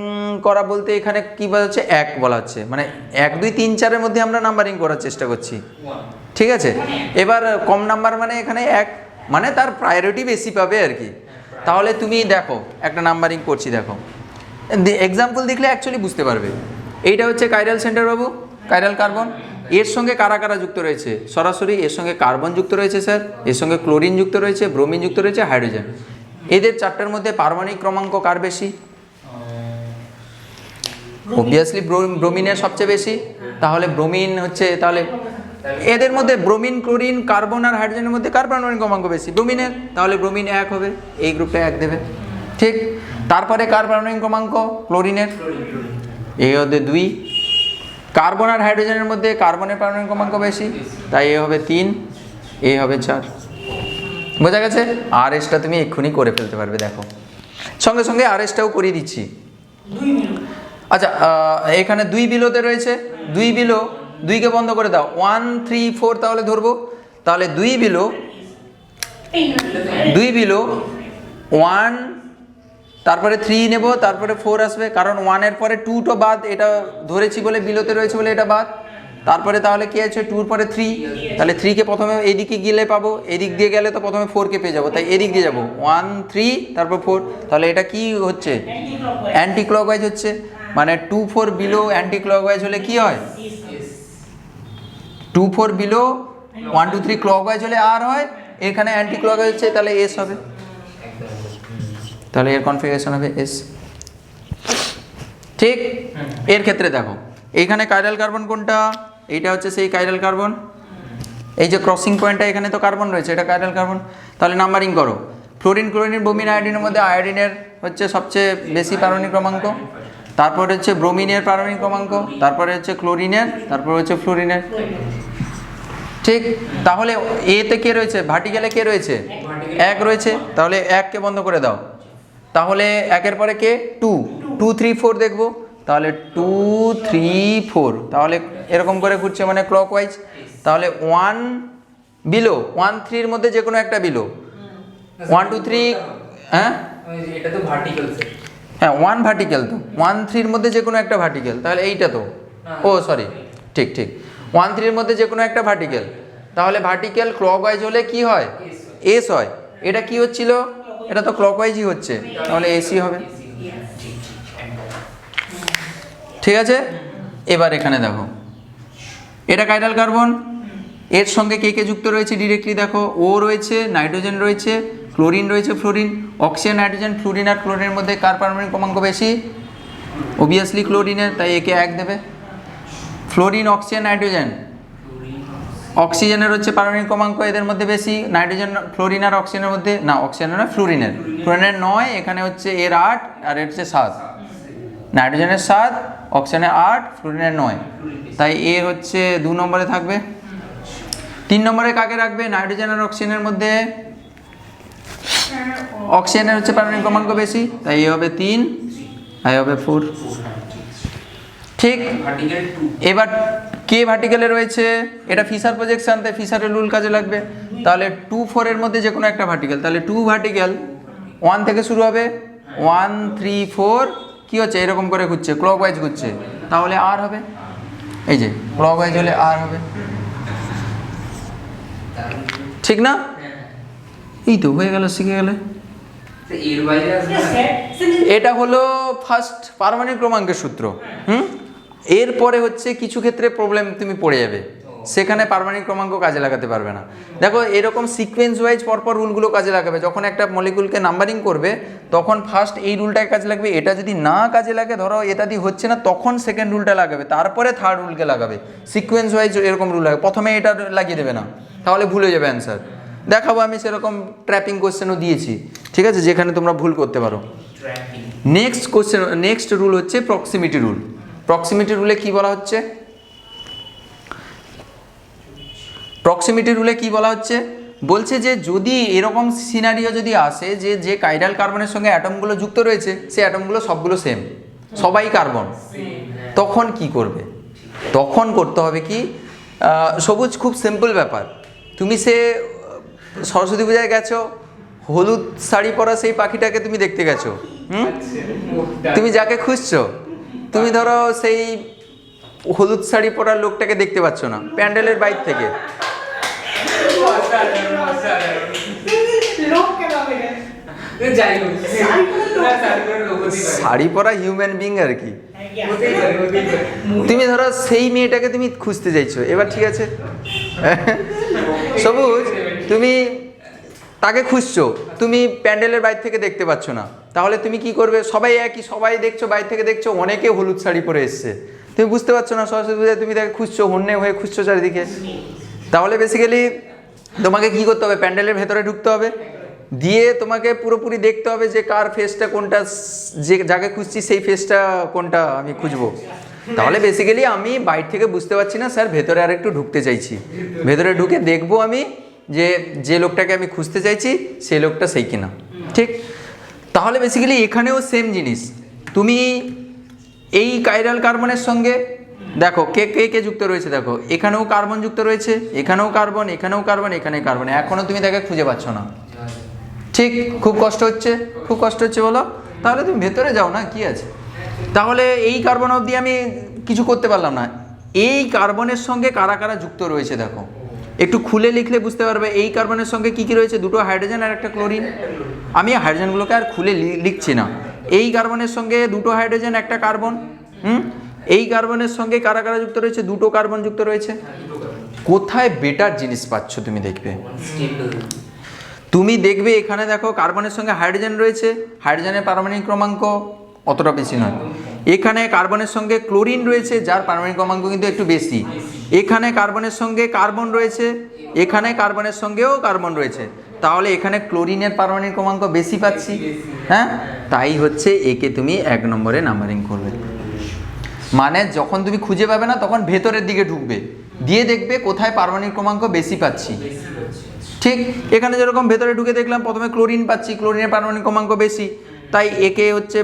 করা বলতে এখানে কি বলা হচ্ছে, 1 বলা হচ্ছে, মানে 1 2 3 4 এর মধ্যে আমরা নাম্বারিং করার চেষ্টা করছি, ঠিক আছে। এবার কম নাম্বার মানে এখানে 1 মানে তার প্রায়োরিটি বেশি পাবে আর কি। তাহলে তুমি দেখো একটা নাম্বারিং করছি, দেখো এক্সাম্পল দেখলে অ্যাকচুয়ালি বুঝতে পারবে। এইটা হচ্ছে কাইরাল সেন্টার বাবু, কাইরাল কার্বন। এর সঙ্গে কারা কারা যুক্ত রয়েছে, সরাসরি এর সঙ্গে কার্বন যুক্ত রয়েছে স্যার, এর সঙ্গে ক্লোরিন যুক্ত রয়েছে, ব্রোমিন যুক্ত রয়েছে, হাইড্রোজেন। এদের চারটার মধ্যে পারমাণবিক ক্রমাঙ্ক কার বেশি? অবভিয়াসলি ব্রোমিনের সবচেয়ে বেশি। তাহলে ব্রোমিন হচ্ছে, তাহলে এদের মধ্যে ব্রোমিন, ক্লোরিন, কার্বন আর হাইড্রোজেনের মধ্যে কার পারমাণবিক ক্রমাঙ্ক বেশি? ব্রোমিনের। তাহলে ব্রোমিন 1 হবে, এই গ্রুপটা 1 দেবে, ঠিক। তারপরে কার পারমাণবিক ক্রমাঙ্ক? ক্লোরিনের, এই হচ্ছে 2। কার্বন আর হাইড্রোজেনের মধ্যে কার্বনের পারমাণবিক ক্রমাঙ্ক বেশি, তাই এ হবে 3, এ হবে 4। বোঝা গেছে? আর এসটা তুমি এক্ষুনি করে ফেলতে পারবে, দেখো সঙ্গে সঙ্গে আর এসটাও করিয়ে দিচ্ছি। আচ্ছা, এখানে 2 বিলোতে রয়েছে, 2 বিলো, 2কে বন্ধ করে দাও, 1 3 4 তাহলে ধরবো। তাহলে 2 বিলো 1, তারপরে 3 নেব, তারপরে 4 আসবে, কারণ 1 এর পরে 2 তো বাদ, এটা ধরেছি বলে বিলোতে রয়েছে বলে এটা বাদ। তারপরে তাহলে কি আছে, 2 এর পরে 3, তাহলে 3কে প্রথমে এইদিকে গেলে পাবো, এদিক দিয়ে গেলে তো প্রথমে 4কে পেয়ে যাবো, তাই এদিক দিয়ে যাবো, 1 3 তারপর 4। তাহলে এটা কি হচ্ছে, অ্যান্টি ক্লকওয়াইজ হচ্ছে, মানে 2 4 বিলো অ্যান্টি ক্লকওয়াইজ হলে কি হয়, 2 4 বিলো 1 2 3 ক্লকওয়াইজ হলে আর হয়, এখানে অ্যান্টি ক্লকওয়াইজ হচ্ছে, তাহলে এস হবে, তাহলে এর কনফিগারেশন হবে এস, ঠিক। এর ক্ষেত্রে দেখো এইখানে কাইরাল কার্বন কোনটা, এইটা হচ্ছে সেই কাইরাল কার্বন, এই যে ক্রসিং পয়েন্টটা এখানে তো কার্বন রয়েছে, এটা কাইরাল কার্বন। তাহলে নাম্বারিং করো, ফ্লোরিন, ক্লোরিন, ব্রোমিন, আয়োডিনের মধ্যে আয়োডিনের হচ্ছে সবচেয়ে বেশি পারমাণবিক ক্রমাঙ্ক, তারপরে হচ্ছে ব্রোমিনের পারমাণবিক ক্রমাঙ্ক, তারপরে হচ্ছে ক্লোরিনের, তারপরে হচ্ছে ফ্লোরিনের, ঠিক। তাহলে এতে কে রয়েছে, ভার্টিক্যালে কে রয়েছে, 1 রয়েছে, তাহলে 1কে বন্ধ করে দাও। তাহলে 1-এর পরে কে, 2 2 3 4 দেখবো, তাহলে 2 3 4, তাহলে এরকম করে ঘুরছে মানে ক্লকওয়াইজ। তাহলে 1 বিলো 1 3 এর মধ্যে যে কোনো একটা বিলো, 1 2 3, হ্যাঁ এটা তো ভার্টিক্যাল স্যার, হ্যাঁ 1 ভার্টিক্যাল, তো 1 3 এর মধ্যে যে কোনো একটা ভার্টিক্যাল, তাহলে এইটা তো, ও সরি, ঠিক ঠিক, 1 3 এর মধ্যে যে কোনো একটা ভার্টিক্যাল, তাহলে ভার্টিক্যাল ক্লকওয়াইজ হলে কি হয়, এস হয়। এটা কি হচ্ছিল, এটা তো ক্লকওয়াইজই হচ্ছে, তাহলে এসি হবে, ঠিক আছে। এবার এখানে দেখো এটা কাইরাল কার্বন, এর সঙ্গে কে কে যুক্ত রয়েছে ডিরেক্টলি দেখো, ও রয়েছে, নাইট্রোজেন রয়েছে, ক্লোরিন রয়েছে, ফ্লোরিন, অক্সিজেন, নাইট্রোজেন, ফ্লোরিন আর ক্লোরিনের মধ্যে কার পারমাণবিক ক্রমাঙ্ক বেশি, অবভিয়াসলি ক্লোরিনের, তাই একে 1 দেবে। ফ্লোরিন, অক্সিজেন, নাইট্রোজেন, অক্সিজেনের হচ্ছে পারমাণবিক ক্রমাঙ্ক এদের মধ্যে বেশি, নাইট্রোজেন, ফ্লোরিন আর অক্সিজেনের মধ্যে, না অক্সিজেনের নয়, ফ্লোরিনের, ফ্লোরিনের 9, এখানে হচ্ছে এর 8 আর এর হচ্ছে 7, নাইট্রোজেনের 7, অক্সিজেনের 8, ফ্লোরিনের 9, তাই এ হচ্ছে 2 নম্বরে থাকবে। 3 নম্বরে কাকে রাখবে, নাইট্রোজেন আর অক্সিজেনের মধ্যে অক্সিজেনের হচ্ছে পারমাণবিক ক্রমাঙ্ক বেশি, তাই এ হবে 3, আর এ হবে 4, ঠিক। এবার কে ভার্টিক্যালে রয়েছে, এটা ফিশার প্রজেকশন, তাই ফিশারের রুল কাজে লাগবে। তাহলে 2 4 এর মধ্যে যে কোনো একটা ভার্টিক্যাল, তাহলে 2 ভার্টিক্যাল 1 থেকে শুরু হবে, 1 3 4 কি হচ্ছে, এরকম করে ঘুরছে, ক্লকওয়াইজ ঘুরছে, তাহলে আর হবে, এই যে ক্লকওয়াইজ হলে আর হবে, ঠিক না? এই তো হয়ে গেল, শিখে গেলে। এর বাইরে আসবে না? এটা হলো ফার্স্ট পারমাণবিক ক্রমাঙ্কের সূত্র। এরপরে হচ্ছে কিছু ক্ষেত্রে প্রবলেম তুমি পড়ে যাবে, সেখানে পারমাণবিক ক্রমাঙ্ক কাজে লাগাতে পারবে না। দেখো এরকম সিকোয়েন্স ওয়াইজ পরপর রুলগুলো কাজে লাগাবে, যখন একটা মলিকুলকে নাম্বারিং করবে তখন ফার্স্ট এই রুলটাই কাজে লাগবে, এটা যদি না কাজে লাগে, ধরো এটা দিয়ে হচ্ছে না, তখন সেকেন্ড রুলটা লাগাবে, তারপরে থার্ড রুলকে লাগাবে, সিকোয়েন্স ওয়াইজ এরকম রুল লাগে, প্রথমে এটা লাগিয়ে দেবে না, তাহলে ভুলে যাবে অ্যান্সার। দেখাবো, আমি সেরকম ট্র্যাপিং কোশ্চেনও দিয়েছি, ঠিক আছে, যেখানে তোমরা ভুল করতে পারো। নেক্সট কোশ্চেন, নেক্সট রুল হচ্ছে প্রক্সিমিটি রুল। প্রক্সিমিটি রুলে কি বলা হচ্ছে, প্রক্সিমিটি রুলে কি বলা হচ্ছে, বলছে যে যদি এরকম সিনারিও যদি আসে যে যে কাইরাল কার্বনের সঙ্গে অ্যাটমগুলো যুক্ত রয়েছে সেই অ্যাটমগুলো সবগুলো সেম, সবাই কার্বন, তখন কি করবে? তখন করতে হবে কি, সবুজ খুব সিম্পল ব্যাপার। তুমি সে সরস্বতী পূজায় গেছো, হলুদ শাড়ি পরা সেই পাখিটাকে তুমি দেখতে গেছো, তুমি যাকে খুঁজছো, তুমি ধরো সেই হলুদ শাড়ি পরা লোকটাকে দেখতে পাচ্ছ না প্যান্ডেলের বাইর থেকে, লোক কেন হবে না? যাই হোক, শাড়ি পরা হিউম্যান বিং আর কি। হতেই পারে, হতেই পারে। তুমি ধরো সেই মেয়েটাকে তুমি খুঁজতে চাইছো, এবার ঠিক আছে সবুজ তুমি তাকে খুঁজছো, তুমি প্যান্ডেলের বাইরে থেকে দেখতে পাচ্ছ না, তাহলে তুমি কি করবে? সবাই একই, সবাই দেখছো, বাইরে থেকে দেখছো, অনেকে হলুদ শাড়ি পরে এসছে, তুমি বুঝতে পারছো না সরস্বতী পূজায় তুমি তাকে খুঁজছো, হন্যে হয়ে খুঁজছো চারিদিকে। তাহলে বেসিক্যালি তোমাকে কি করতে হবে? প্যান্ডেলের ভেতরে ঢুকতে হবে, দিয়ে তোমাকে পুরোপুরি দেখতে হবে যে কার ফেসটা কোনটা, যে যাকে খুঁজছি সেই ফেসটা কোনটা আমি খুঁজবো। তাহলে বেসিক্যালি আমি বাইরে থেকে বুঝতে পারছি না স্যার, ভেতরে আর একটু ঢুকতে চাইছি, ভেতরে ঢুকে দেখবো আমি যে যে লোকটাকে আমি খুঁজতে চাইছি সেই লোকটা সেই কিনা, ঠিক? তাহলে বেসিক্যালি এখানেও সেম জিনিস, তুমি এই কাইরাল কার্বনের সঙ্গে দেখো কে কে কে যুক্ত রয়েছে, দেখো এখানেও কার্বন যুক্ত রয়েছে, এখানেও কার্বন, এখানেও কার্বন, এখানে কার্বন, এখনও তুমি তাকে খুঁজে পাচ্ছ না, ঠিক? খুব কষ্ট হচ্ছে, খুব কষ্ট হচ্ছে বলো? তাহলে তুমি ভেতরে যাও না, কি আছে? তাহলে এই কার্বন অবধি আমি কিছু করতে পারলাম না, এই কার্বনের সঙ্গে কারা কারা যুক্ত রয়েছে দেখো, একটু খুলে লিখলে বুঝতে পারবে। এই কার্বনের সঙ্গে কি কি রয়েছে? দুটো হাইড্রোজেন আর একটা ক্লোরিন। আমি হাইড্রোজেনগুলোকে আর খুলে লিখছি না। এই কার্বনের সঙ্গে দুটো হাইড্রোজেন একটা কার্বন, এই কার্বনের সঙ্গে কারা কারা যুক্ত রয়েছে? দুটো কার্বন যুক্ত রয়েছে। কোথায় বেটার জিনিস পাচ্ছ তুমি দেখবে, তুমি দেখবে এখানে দেখো কার্বনের সঙ্গে হাইড্রোজেন রয়েছে, হাইড্রোজেনের পারমাণবিক ক্রমাঙ্ক অতটা বেশি নয়। এখানে কার্বনের সঙ্গে ক্লোরিন রয়েছে, যার পারমাণবিক ক্রমাঙ্ক কিন্তু একটু বেশি। এখানে কার্বনের সঙ্গে কার্বন রয়েছে, এখানে কার্বনের সঙ্গেও কার্বন রয়েছে, তাহলে এখানে ক্লোরিনের পারমাণবিক ক্রমাঙ্ক বেশি পাচ্ছি, হ্যাঁ? তাই হচ্ছে একে তুমি 1 নম্বরে নাম্বারিং করবে। মানে যখন তুমি খুঁজে পাবে না তখন ভেতরের দিকে ঢুকবে, দিয়ে দেখবে কোথায় পারমাণবিক ক্রমাঙ্ক বেশি পাচ্ছি, ঠিক? এখানে যেরকম ভেতরে ঢুকে দেখলাম প্রথমে ক্লোরিন পাচ্ছি, ক্লোরিনের পারমাণবিক ক্রমাঙ্ক বেশি, তাই একে হচ্ছে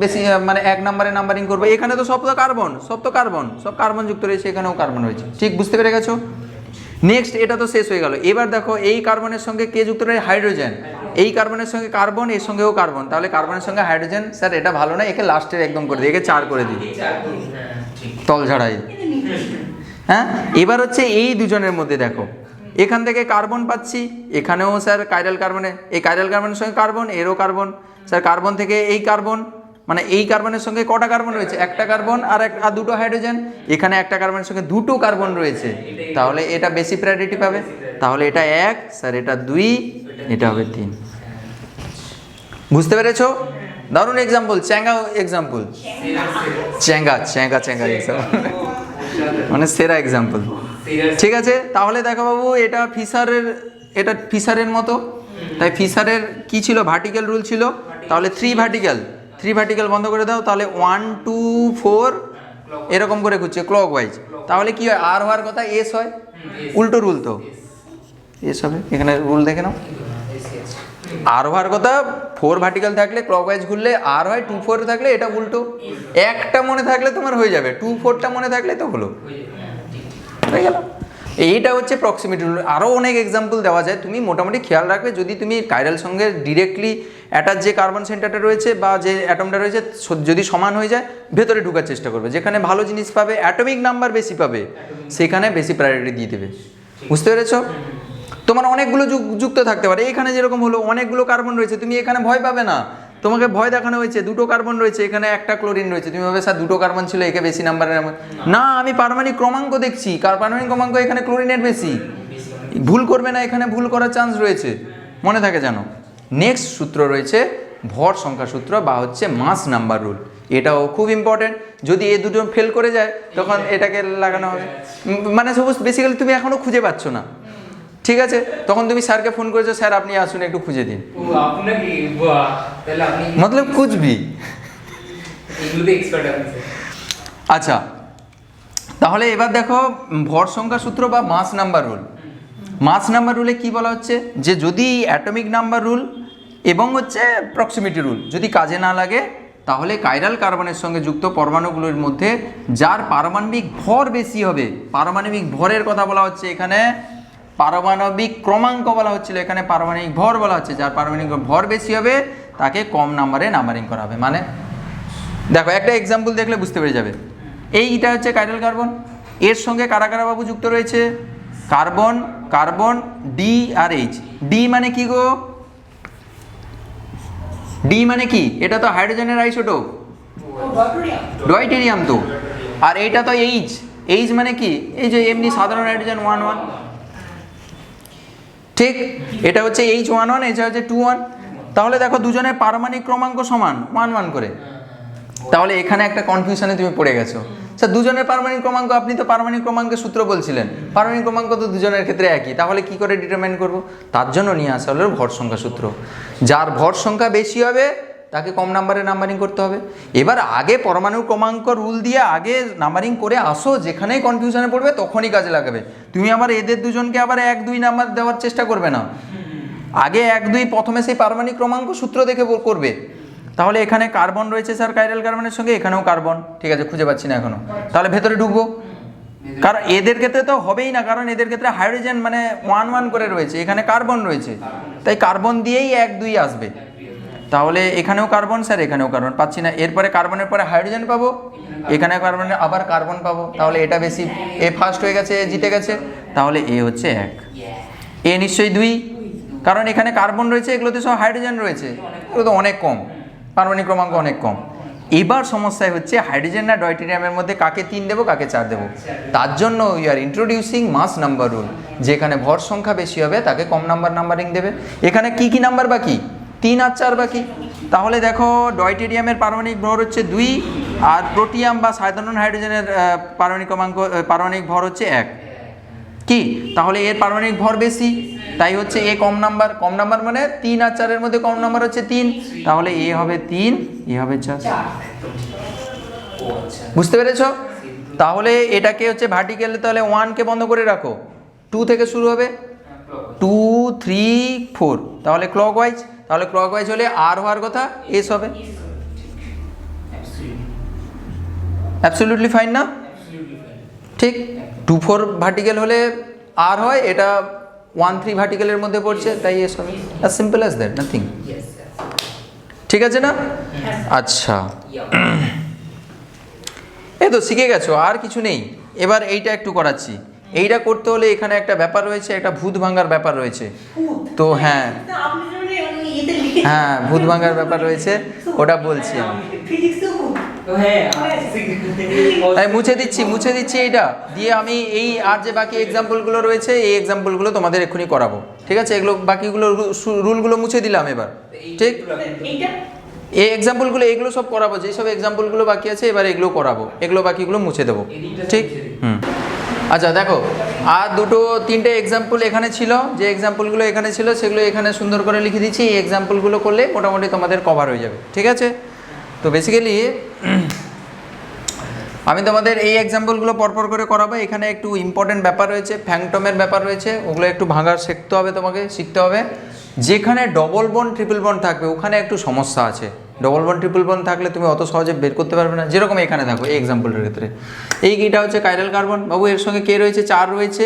বেশি, মানে 1 নম্বরে নাম্বারিং করবে। এখানে তো সব তো কার্বন, সব কার্বন যুক্ত রয়েছে, এখানেও কার্বন রয়েছে, ঠিক? বুঝতে পেরে গেছো? নেক্সট, এটা তো শেষ হয়ে গেল। এবার দেখো এই কার্বনের সঙ্গে কে যুক্ত রয়েছে? হাইড্রোজেন। এই কার্বনের সঙ্গে কার্বন, এর সঙ্গেও কার্বন, তাহলে কার্বনের সঙ্গে হাইড্রোজেন, স্যার এটা ভালো না, একে লাস্টের একদম করে দিই, একে 4 করে দিই, তল ঝাড়াই। হ্যাঁ, এবার হচ্ছে এই দুজনের মধ্যে দেখো এখান থেকে কার্বন পাচ্ছি, এখানেও স্যার কাইরাল কার্বনে, এই কাইরাল কার্বনের সঙ্গে কার্বন, এরও কার্বন, স্যার কার্বন থেকে এই কার্বন, মানে এই কার্বনের সঙ্গে কটা কার্বন রয়েছে? একটা কার্বন আর দুটো হাইড্রোজেন, এখানে একটা কার্বনের সঙ্গে দুটো কার্বন রয়েছে, তাহলে এটা বেশি প্রায়োরিটি পাবে, তাহলে এটা 1, স্যার এটা 2, এটা হবে 3। বুঝতে পেরেছো? দারুণ এক্সাম্পল, চ্যাঙ্গা এক্সাম্পল, চ্যাঙ্গা এক্সাম্পল, মানে সেরা এক্সাম্পল, ঠিক আছে? তাহলে দেখো বাবু, এটা ফিশারের মতো, তাই ফিশারের কি ছিল? ভার্টিক্যাল রুল ছিল, তাহলে 3 ভার্টিক্যাল বন্ধ করে দাও, তাহলে 1 2 4 এরকম করে খুঁজছে ক্লকওয়াইজ, তাহলে কি হয়? আর হওয়ার কথা এস হয়, উল্টো রুল তো এস হবে। এখানে রুল দেখে নাও, আর হওয়ার কথা 4 ভার্টিক্যাল থাকলে ক্লকওয়াইজ ঘুরলে আর হয়, 2 4 থাকলে এটা উল্টো। একটা মনে থাকলে তোমার হয়ে যাবে, 2 4টা মনে থাকলে তো হলো, হয়ে গেল। এইটা হচ্ছে প্রক্সিমিটি রুল। আরও অনেক এক্সাম্পল দেওয়া যায়, তুমি মোটামুটি খেয়াল রাখবে, যদি তুমি কাইরাল সঙ্গে ডিরেক্টলি অ্যাটাচ যে কার্বন সেন্টারটা রয়েছে বা যে অ্যাটমটা রয়েছে যদি সমান হয়ে যায়, ভেতরে ঢোকার চেষ্টা করবে, যেখানে ভালো জিনিস পাবে, অ্যাটমিক নাম্বার বেশি পাবে, সেখানে বেশি প্রায়োরিটি দিয়ে দেবে। বুঝতে পেরেছো? তোমার অনেকগুলো যুক্ত থাকতে পারে, এখানে যেরকম হলো অনেকগুলো কার্বন রয়েছে, তুমি এখানে ভয় পাবে না, তোমাকে ভয় দেখানো হয়েছে, দুটো কার্বন রয়েছে, এখানে একটা ক্লোরিন রয়েছে, তুমি ভাবে স্যার দুটো কার্বন ছিল, একে বেশি নাম্বারের, না আমি পারমাণবিক ক্রমাঙ্ক দেখছি, পারমাণবিক ক্রমাঙ্ক এখানে ক্লোরিনের বেশি, ভুল করবে না, এখানে ভুল করার চান্স রয়েছে, মনে থাকে জানো। নেক্সট সূত্র রয়েছে ভর সংখ্যা সূত্র বা হচ্ছে মাস নাম্বার রুল, এটাও খুব ইম্পর্টেন্ট। যদি এই দুটো ফেল করে যায় তখন এটাকে লাগানো হবে, মানে সবুজ বেসিক্যালি তুমি এখনও খুঁজে পাচ্ছ না, ঠিক আছে? তখন তুমি স্যারকে ফোন করেছো, স্যার আপনি আসুন একটু খুঁজে দিন, মতলব কুচবি। এক্সপার্ট। আচ্ছা, তাহলে এবার দেখো ভর সংখ্যা সূত্র বা মাস নাম্বার রুল, মাস নাম্বার রুলে কি বলা হচ্ছে যে যদি অ্যাটমিক নাম্বার রুল এবং হচ্ছে প্রক্সিমিটি রুল যদি কাজে না লাগে, তাহলে কাইরাল কার্বনের সঙ্গে যুক্ত পরমাণুগুলোর মধ্যে যার পারমাণবিক ভর বেশি হবে, পারমাণবিক ভরের কথা বলা হচ্ছে এখানে, পারমাণবিক ক্রমাঙ্ক বলা হচ্ছিল, এখানে পারমাণবিক ভর বলা হচ্ছে, যার পারমাণবিক ভর বেশি হবে তাকে কম নাম্বারে নাম্বারিং করা হবে। মানে দেখো একটা এক্সাম্পল দেখলে বুঝতে পেরে যাবে। এইটা হচ্ছে কাইরাল কার্বন, এর সঙ্গে কারা কারা বাবু যুক্ত রয়েছে? কার্বন, কার্বন, ডি আর এইচ। ডি মানে কি গো? ডি মানে কি? এটা তো হাইড্রোজেনের আইসোটোপ, ডয়টেরিয়াম তো। আর এইটা তো এইচ, এইচ মানে কি? এই যে এমনি সাধারণ হাইড্রোজেন 1 1, ঠিক? এটা হচ্ছে H11, এটা হচ্ছে 21। তাহলে দেখো দুজনের পারমাণবিক ক্রমাঙ্ক সমান 1 1 করে। তাহলে এখানে একটা কনফিউশনে তুমি পড়ে গেছো। স্যার দুজনের পারমাণবিক ক্রমাঙ্ক, আপনি তো পারমাণবিক ক্রমাঙ্কের সূত্র বলছিলেন, পারমাণবিক ক্রমাঙ্ক তো দুজনের ক্ষেত্রে একই, তাহলে কি করে ডিটারমাইন করব? তার জন্য নিয়ে আসা হলো ভর সংখ্যা সূত্র। যার ভর সংখ্যা বেশি হবে তাকে কম নাম্বারে নাম্বারিং করতে হবে। এবার আগে পরমাণু ক্রমাঙ্ক রুল দিয়ে আগে নাম্বারিং করে আসো, যেখানেই কনফিউশনে পড়বে তখনই কাজে লাগাবে। তুমি আবার এদের দুজনকে আবার 1 2 নাম্বার দেওয়ার চেষ্টা করবে না, আগে 1 2 প্রথমে সেই পারমাণবিক ক্রমাঙ্ক সূত্র দেখে করবে। তাহলে এখানে কার্বন রয়েছে স্যার কাইরাল কার্বনের সঙ্গে, এখানেও কার্বন, ঠিক আছে, খুঁজে পাচ্ছি না এখনো। তাহলে ভেতরে ঢুকবো, কারণ এদের ক্ষেত্রে তো হবেই না, কারণ এদের ক্ষেত্রে হাইড্রোজেন মানে 1 1 করে রয়েছে, এখানে কার্বন রয়েছে, তাই কার্বন দিয়েই 1 2 আসবে। তাহলে এখানেও কার্বন স্যার, এখানেও কার্বন পাচ্ছি না। এরপরে কার্বনের পরে হাইড্রোজেন পাবো, এখানে কার্বনের আবার কার্বন পাবো, তাহলে এটা বেশি, এ ফার্স্ট হয়ে গেছে, এ জিতে গেছে, তাহলে এ হচ্ছে 1, এ নিশ্চয়ই 2, কারণ এখানে কার্বন রয়েছে, এগুলোতে সব হাইড্রোজেন রয়েছে, এগুলো তো অনেক কম, পারমাণবিক ক্রমাঙ্ক অনেক কম। এবার সমস্যায় হচ্ছে হাইড্রোজেন না ডয়টেরিয়ামের মধ্যে কাকে 3 দেবো কাকে 4 দেবো। তার জন্য we are introducing mass number rule, যেখানে ভর সংখ্যা বেশি হবে তাকে কম নাম্বারিং দেবে। এখানে কি কি নাম্বার বাকি? 3 আর 4 বাকি। তাহলে দেখো ডয়টেরিয়ামের পারমাণবিক ভর হচ্ছে 2, আর প্রোটিয়াম বা সাধারণ হাইড্রোজেনের পারমাণবিক ভর হচ্ছে 1। কি? তাহলে এর পারমাণবিক ভর বেশি, তাই হচ্ছে এ কম নাম্বার। কম নাম্বার মানে 3 আর 4 এর মধ্যে কম নাম্বার হচ্ছে 3, তাহলে এ হবে 3, এ হবে 4। বুঝতে পেরেছো? তাহলে এটাকে হচ্ছে ভার্টিক্যালে, তাহলে 1 কে বন্ধ করে রাখো, 2 থেকে শুরু হবে, 2 3 4, তাহলে ক্লকওয়াইজ। তাহলে ক্লকওয়াইজ হলে আর হওয়ার কথা এস হবে। অ্যাবসলিউটলি ফাইন না? ঠিক। 2 4 ভার্টিক্যাল হলে আর হয়, এটা 1 3 ভার্টিক্যালের মধ্যে পড়ছে, তাই এস হবে। As simple as that, nothing. ঠিক আছে না? আচ্ছা, এই তো শিখে গেছো, আর কিছু নেই। এবার এইটা একটু করাচ্ছি। এইটা করতে হলে এখানে একটা ব্যাপার রয়েছে, একটা ভূত ভাঙার ব্যাপার রয়েছে। তো হ্যাঁ হ্যাঁ, ভূত ভাঙার ব্যাপার রয়েছে, ওটা বলছি আমি। তাই মুছে দিচ্ছি এইটা দিয়ে, আমি এই আর যে বাকি এক্সাম্পলগুলো রয়েছে এই এক্সাম্পলগুলো তোমাদের এক্ষুনি করাবো, ঠিক আছে? এগুলো বাকিগুলো রুলগুলো মুছে দিলাম এবার, ঠিক? এই এক্সাম্পলগুলো এগুলো সব করাবো, যেসব এক্সাম্পলগুলো বাকি আছে এবার এগুলো করাবো, এগুলো বাকিগুলো মুছে দেবো, ঠিক? আচ্ছা দেখো, আর 2 3টে এক্সাম্পল এখানে ছিল, যে এক্সাম্পলগুলো এখানে ছিল সেগুলো এখানে সুন্দর করে লিখে দিচ্ছি। এই এক্সাম্পলগুলো করলে মোটামুটি তোমাদের কভার হয়ে যাবে, ঠিক আছে? তো বেসিক্যালি আমি তোমাদের এই এক্সাম্পলগুলো পরপর করে করাবো। এখানে একটু ইম্পর্টেন্ট ব্যাপার রয়েছে, ফ্যাংটমের ব্যাপার রয়েছে, ওগুলো একটু ভাঙার শিখতে হবে, তোমাকে শিখতে হবে। যেখানে ডবল বন্ড ট্রিপল বন্ড থাকবে ওখানে একটু সমস্যা আছে। ডবল বন্ড ট্রিপল বন্ড থাকলে তুমি অত সহজে বের করতে পারবে না। যেরকম এখানে দেখো এই এক্সাম্পলের ক্ষেত্রে এইটা হচ্ছে কাইরাল কার্বন, বাবু এর সঙ্গে কে রয়েছে? 4 রয়েছে,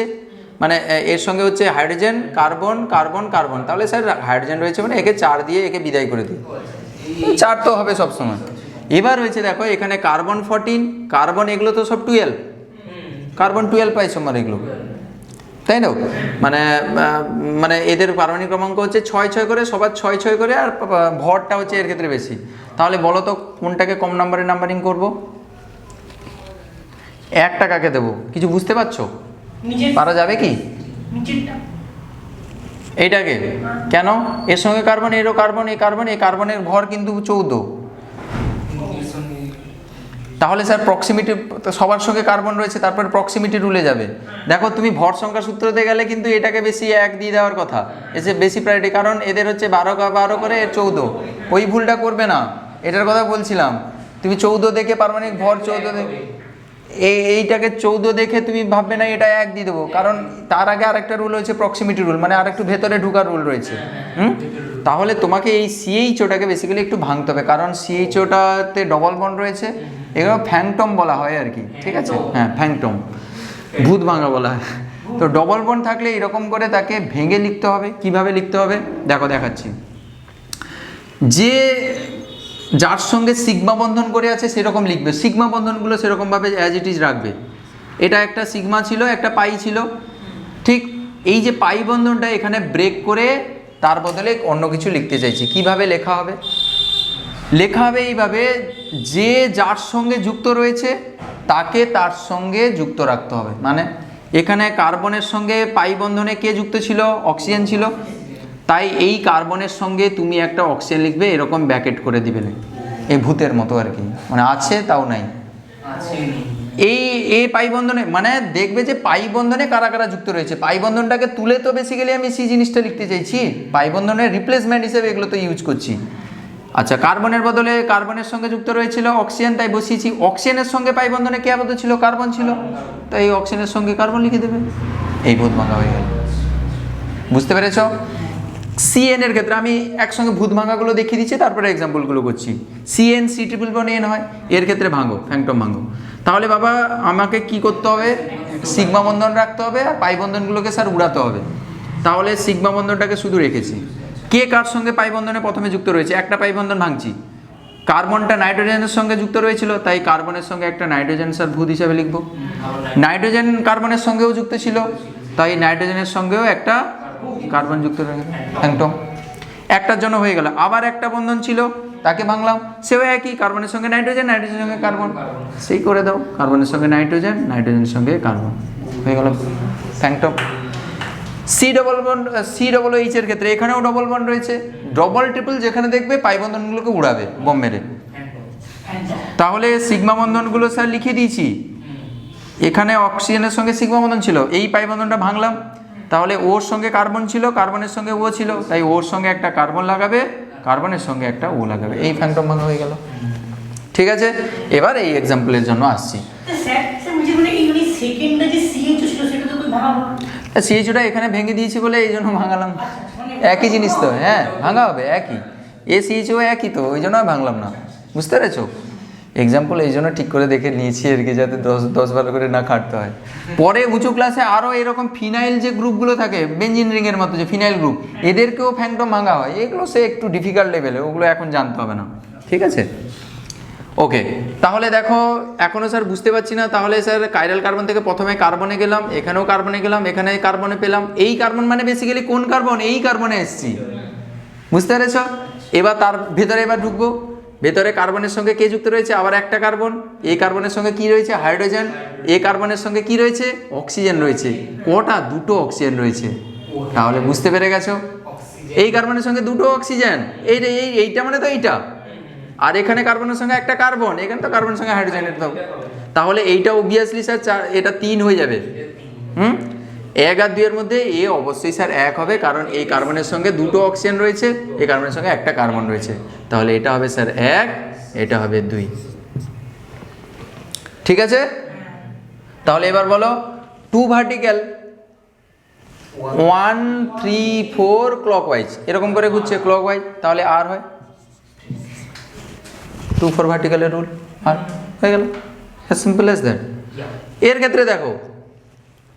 মানে এর সঙ্গে হচ্ছে হাইড্রোজেন, কার্বন কার্বন কার্বন, তাহলে স্যার হাইড্রোজেন রয়েছে মানে একে 4 দিয়ে একে বিদায় করে দিই, 4 তো হবে সবসময়। এবার হয়েছে দেখো এখানে কার্বন 14, কার্বন এগুলো তো সব 12, কার্বন 12 পাইছো আমার এগুলো, তাই না? মানে এদের পারমাণবিক ক্রমাঙ্ক হচ্ছে 6 6 করে, সবার 6 6 করে, আর ভরটা হচ্ছে এর ক্ষেত্রে বেশি। তাহলে বলো তো কোনটাকে কম নাম্বারে নাম্বারিং করব? একটা কাকে দেবো? কিছু বুঝতে পারছো? পারা যাবে কি? এইটাকে কেন? এর সঙ্গে কার্বন, এরও কার্বন, এই কার্বন, এই কার্বনের ভর কিন্তু 14। তাহলে স্যার প্রক্সিমিটি, সবার সঙ্গে কার্বন রয়েছে, তারপরে প্রক্সিমিটি রুলে যাবে। দেখো তুমি ভর সংখ্যা সূত্রতে গেলে কিন্তু এটাকে বেশি 1 দিয়ে দেওয়ার কথা, এসে বেশি প্রায়োরিটি, কারণ এদের হচ্ছে 12 করে, এর 14। ওই ভুলটা করবে না, এটার কথা বলছিলাম। তুমি 14 দেখে পারমাণবিক ভর 14 দেখে এইটাকে 14 দেখে তুমি ভাববে না এটা 1 দিয়ে দেবো, কারণ তার আগে আরেকটা রুল হয়েছে প্রক্সিমিটি রুল, মানে আরেকটু ভেতরে ঢোকার রুল রয়েছে। তাহলে তোমাকে এই সিএইচওটাকে বেসিক্যালি একটু ভাঙতে হবে, কারণ সিএইচওটাতে ডবল বন্ড রয়েছে, এগুলো ফ্যাংটম বলা হয় আর কি, ঠিক আছে? হ্যাঁ, ফ্যাংটম, ভূত ভাঙা বলা হয়। তো ডবল বন্ড থাকলে এরকম করে তাকে ভেঙে লিখতে হবে। কিভাবে লিখতে হবে দেখো, দেখাচ্ছি। যে যার সঙ্গে সিগমা বন্ধন করে আছে সেরকম লিখবে, সিগমা বন্ধনগুলো সেরকমভাবে অ্যাজ ইট ইজ রাখবে। এটা একটা সিগমা ছিল, একটা পাই ছিল, ঠিক? এই যে পাই বন্ধনটা এখানে ব্রেক করে তার বদলে অন্য কিছু লিখতে চাইছি। কিভাবে লেখা হবে? লেখা হবে এইভাবে, যে যার সঙ্গে যুক্ত রয়েছে তাকে তার সঙ্গে যুক্ত রাখতে হবে। মানে এখানে কার্বনের সঙ্গে পাই বন্ধনে কে যুক্ত ছিল? অক্সিজেন ছিল, তাই এই কার্বনের সঙ্গে তুমি একটা অক্সিজেন লিখবে, এরকম ব্যাকেট করে দিবে, এই ভূতের মতো আর কি, মানে আছে তাও নাই। এই পাই বন্ধনে মানে দেখবে যে পাই বন্ধনে কারা কারা যুক্ত রয়েছে। পাই বন্ধনটাকে তুলে তো বেসিক্যালি আমি সি জিনিসটা লিখতে চাইছি, পাই বন্ধনের রিপ্লেসমেন্ট হিসেবে এগুলো তো ইউজ করছি। আচ্ছা, কার্বনের বদলে কার্বনের সঙ্গে যুক্ত রয়েছিল অক্সিজেন, তাই বসিয়েছি। অক্সিজেনের সঙ্গে পাই বন্ধনে কে আবদ্ধ ছিল? কার্বন ছিল, তাই এই অক্সিজেনের সঙ্গে কার্বন লিখে দেবে। এই ভূত ভাঙা হয়ে গেল। বুঝতে পেরেছ? সিএন এর ক্ষেত্রে আমি একসঙ্গে ভূত ভাঙাগুলো দেখিয়ে দিচ্ছি, তারপরে এক্সাম্পলগুলো করছি। CN C triple bond N হয়, এর ক্ষেত্রে ভাঙো, ফ্যাংটম ভাঙো। তাহলে বাবা আমাকে কি করতে হবে? সিগমা বন্ধন রাখতে হবে, আর পাই বন্ধনগুলোকে স্যার উড়াতে হবে। তাহলে সিগমা বন্ধনটাকে শুধু রেখেছি। কে কার সঙ্গে পাই বন্ধনে প্রথমে যুক্ত রয়েছে? একটা পাই বন্ধন ভাঙছি। কার্বনটা নাইট্রোজেনের সঙ্গে যুক্ত রয়েছিল, তাই কার্বনের সঙ্গে একটা নাইট্রোজেন স্যার ভূত হিসাবে লিখব। নাইট্রোজেন কার্বনের সঙ্গেও যুক্ত ছিল, তাই নাইট্রোজেনের সঙ্গেও একটা কার্বন যুক্ত রয়েছে, ফ্যাংটম। একটার জন্য হয়ে গেল। আবার একটা বন্ধন ছিল, তাকে ভাঙলাম, সেও একই, কার্বনের সঙ্গে নাইট্রোজেন, নাইট্রোজেনের সঙ্গে কার্বন, সেই করে দাও, কার্বনের সঙ্গে নাইট্রোজেন, নাইট্রোজেনের সঙ্গে কার্বন, হয়ে গেল phantom. C double bond, C double H এর ক্ষেত্রে এখানেও ডবল বন্ড রয়েছে, ডবল ট্রিপল যেখানে দেখবে পাই বন্ধনগুলোকে উড়াবে বোম মেরে। তাহলে সিগমা বন্ধনগুলো স্যার লিখে দিয়েছি। এখানে অক্সিজেনের সঙ্গে সিগমা বন্ধন ছিল, এই পাই বন্ধনটা ভাঙলাম, তাহলে ওর সঙ্গে কার্বন ছিল, কার্বনের সঙ্গে ও ছিল, তাই ওর সঙ্গে একটা কার্বন লাগাবে, কার্বনের সঙ্গে একটা ও লাগাবে, এই ফ্যাংটম ভাঙা হয়ে গেল। ঠিক আছে, এবার এই এক্সাম্পলের জন্য আসছি। সিএইচওটা এখানে ভেঙে দিয়েছি বলে এই জন্য ভাঙালাম, একই জিনিস তো, হ্যাঁ ভাঙা হবে একই, এ সিএইচও একই তো, ওই জন্য ভাঙলাম না। বুঝতে পেরেছো? এক্সাম্পল এই জন্য ঠিক করে দেখে নিয়েছি আর কি, যাতে 10-12 করে না কাটতে হয়। পরে উঁচু ক্লাসে আরও এরকম ফিনাইল যে গ্রুপগুলো থাকে, বেঞ্জিন রিংয়ের মতো যে ফিনাইল গ্রুপ, এদেরকেও ফ্যাংটম ভাঙা হয়। এগুলো সে একটু ডিফিকাল্ট লেভেলে, ওগুলো এখন জানতে হবে না। ঠিক আছে, ওকে। তাহলে দেখো এখনও স্যার বুঝতে পারছি না, তাহলে স্যার কাইরাল কার্বন থেকে প্রথমে কার্বনে গেলাম, এখানেও কার্বনে গেলাম, এখানে কার্বনে পেলাম। এই কার্বন মানে বেসিক্যালি কোন কার্বন? এই কার্বনে এসছি। বুঝতে পেরেছ? এবার তার ভেতরে এবার ঢুকবো। ভেতরে কার্বনের সঙ্গে কে যুক্ত রয়েছে? আবার একটা কার্বন। এই কার্বনের সঙ্গে কি রয়েছে? হাইড্রোজেন। এই কার্বনের সঙ্গে কি রয়েছে? অক্সিজেন রয়েছে। কটা? দুটো অক্সিজেন রয়েছে। তাহলে বুঝতে পেরে গেছো, এই কার্বনের সঙ্গে দুটো অক্সিজেন, এইটা মানে তো এইটা, আর এখানে কার্বনের সঙ্গে একটা কার্বন, এখানে তো কার্বনের সঙ্গে হাইড্রোজেনের দাও। তাহলে এইটা অবভিয়াসলি স্যার এটা 3 হয়ে যাবে। 1 আর 2 এর মধ্যে এ অবশ্যই স্যার 1 হবে, কারণ এই কার্বনের সঙ্গে দুটো অক্সিজেন রয়েছে, এই কার্বনের সঙ্গে একটা কার্বন রয়েছে। তাহলে এটা হবে স্যার 1, এটা হবে 2। ঠিক আছে, তাহলে এবার বলো 2 ভার্টিক্যাল 1 3 4 ক্লকওয়াইজ, এরকম করে ঘুরছে ক্লকওয়াইজ, তাহলে আর হয় 2 4 ভার্টিক্যালের রুল, আর হয়ে গেল, অ্যাজ সিম্পল অ্যাজ দ্যাট। এর ক্ষেত্রে দেখো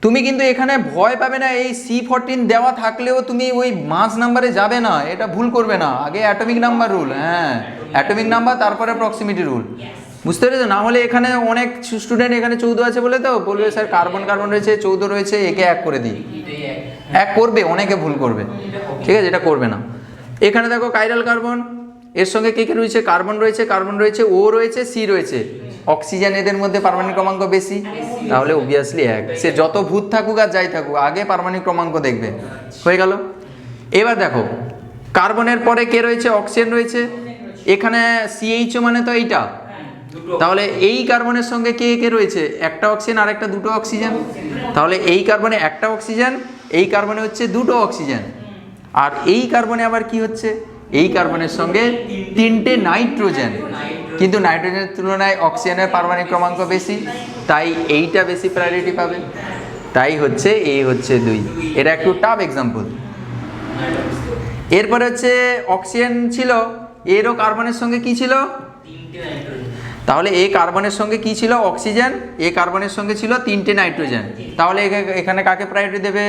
তুমি কিন্তু এখানে ভয় পাবে না, এই C14 দেওয়া থাকলেও তুমি ওই মাস নাম্বারে যাবে না, এটা ভুল করবে না। আগে অ্যাটমিক নাম্বার রুল, হ্যাঁ অ্যাটমিক নাম্বার, তারপরে প্রক্সিমিটি রুল। বুঝতে পেরেছো? না হলে এখানে অনেক স্টুডেন্ট এখানে 14 আছে বলে তো বলবে স্যার কার্বন কার্বন রয়েছে 14 রয়েছে, একে 1 করে দিই। 1 করবে, অনেকে ভুল করবে। ঠিক আছে, এটা করবে না। এখানে দেখো কাইরাল কার্বন, এর সঙ্গে কে কে রয়েছে? কার্বন রয়েছে, কার্বন রয়েছে, ও রয়েছে, সি রয়েছে। অক্সিজেন এদের মধ্যে পারমাণবিক ক্রমাঙ্ক বেশি, তাহলে অবভিয়াসলি 1। সে যত ভূত থাকুক আর যাই থাকুক, আগে পারমাণবিক ক্রমাঙ্ক দেখবে। হয়ে গেল। এবার দেখো কার্বনের পরে কে রয়েছে? অক্সিজেন রয়েছে। এখানে সিএইচও মানে তো এইটা, তাহলে এই কার্বনের সঙ্গে কে কে রয়েছে? একটা অক্সিজেন আর একটা দুটো অক্সিজেন। তাহলে এই কার্বনে একটা অক্সিজেন, এই কার্বনে হচ্ছে দুটো অক্সিজেন, আর এই কার্বনে আবার কি হচ্ছে? এই কার্বনের সঙ্গে 3টে নাইট্রোজেন। কিন্তু নাইট্রোজেনের তুলনায় অক্সিজেনের পারমাণবিক ক্রমাঙ্ক বেশি, তাই এইটা বেশি প্রায়োরিটি পাবে। তাই হচ্ছে এ হচ্ছে 2। এটা একটু টাফ এক্সাম্পল। এরপরে হচ্ছে অক্সিজেন ছিল, এরও কার্বনের সঙ্গে কি ছিল? তাহলে এ কার্বনের সঙ্গে কি ছিল? অক্সিজেন। এ কার্বনের সঙ্গে ছিল 3টে নাইট্রোজেন। তাহলে এখানে কাকে প্রায়োরিটি দেবে?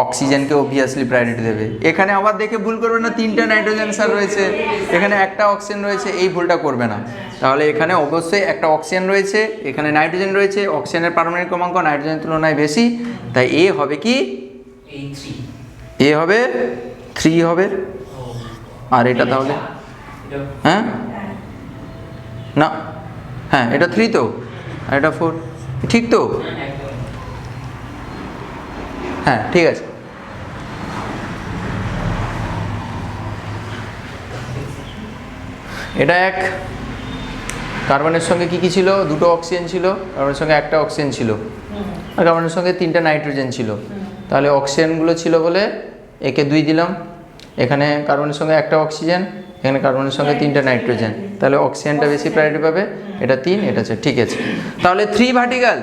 অক্সিজেনকে অবভিয়াসলি প্রায়োরিটি দেবে। এখানে আবার দেখে ভুল করবে না, 3টে নাইট্রোজেন স্যার রয়েছে, এখানে একটা অক্সিজেন রয়েছে, এই ভুলটা করবে না। তাহলে এখানে অবশ্যই একটা অক্সিজেন রয়েছে, এখানে নাইট্রোজেন রয়েছে, অক্সিজেনের পারমাণবিক ক্রমাঙ্ক নাইট্রোজেনের তুলনায় বেশি, তাই এ হবে কি? এ হবে 3 হবে। আর এটা তাহলে হ্যাঁ না, হ্যাঁ এটা 3 তো, আর এটা 4, ঠিক তো? হ্যাঁ ঠিক আছে। এটা 1। কার্বনের সঙ্গে কি কি ছিল? 2টো অক্সিজেন ছিল, কার্বনের সঙ্গে একটা অক্সিজেন ছিল, আর কার্বনের সঙ্গে 3টা নাইট্রোজেন ছিল। তাহলে অক্সিজেনগুলো ছিল বলে একে 2 দিলাম। এখানে কার্বনের সঙ্গে একটা অক্সিজেন, এখানে কার্বনের সঙ্গে 3টা নাইট্রোজেন, তাহলে অক্সিজেনটা বেশি প্রায়োরিটি পাবে। এটা 3, এটা আছে, ঠিক আছে। তাহলে 3 ভার্টিক্যাল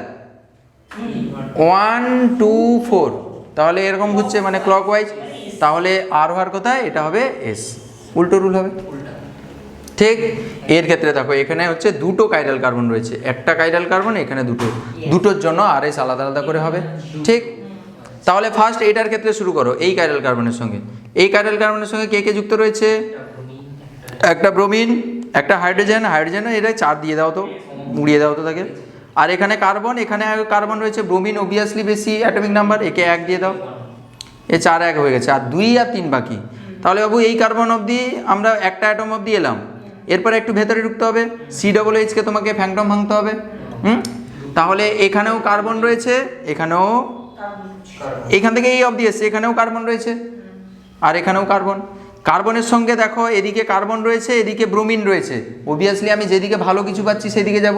1 2 4, তাহলে এরকম ঘুরছে মানে ক্লকওয়াইজ। তাহলে আর হওয়ার কোথায়? এটা হবে এস, উল্টো রুল হবে, ঠিক। এর ক্ষেত্রে দেখো এখানে হচ্ছে 2টো কাইরাল কার্বন রয়েছে, একটা কাইরাল কার্বন, এখানে 2টোর জন্য আর এস আলাদা আলাদা করে হবে, ঠিক। তাহলে ফার্স্ট এইটার ক্ষেত্রে শুরু করো, এই কাইরাল কার্বনের সঙ্গে। এই কাইরাল কার্বনের সঙ্গে কে কে যুক্ত রয়েছে? একটা ব্রোমিন, একটা হাইড্রোজেন, হাইড্রোজেন এটা 4 দিয়ে দাও তো, উড়িয়ে দাও তো তাকে। আর এখানে কার্বন, এখানে কার্বন রয়েছে, ব্রোমিন অবভিয়াসলি বেশি অ্যাটমিক নাম্বার, একে 1 দিয়ে দাও। এ 4 1 হয়ে গেছে, আর 2 আর 3 বাকি। তাহলে বাবু এই কার্বন অবধি আমরা একটা অ্যাটম অবধি এলাম। এরপরে একটু ভেতরে ঢুকতে হবে, COOHকে তোমাকে ফ্যাংটম ভাঙতে হবে। তাহলে এখানেও কার্বন রয়েছে, এখানেও, এখান থেকে এই অবধি এসছে, এখানেও কার্বন রয়েছে, আর এখানেও কার্বন। কার্বনের সঙ্গে দেখো এদিকে কার্বন রয়েছে, এদিকে ব্রোমিন রয়েছে। অবভিয়াসলি আমি যেদিকে ভালো কিছু পাচ্ছি সেদিকে যাব।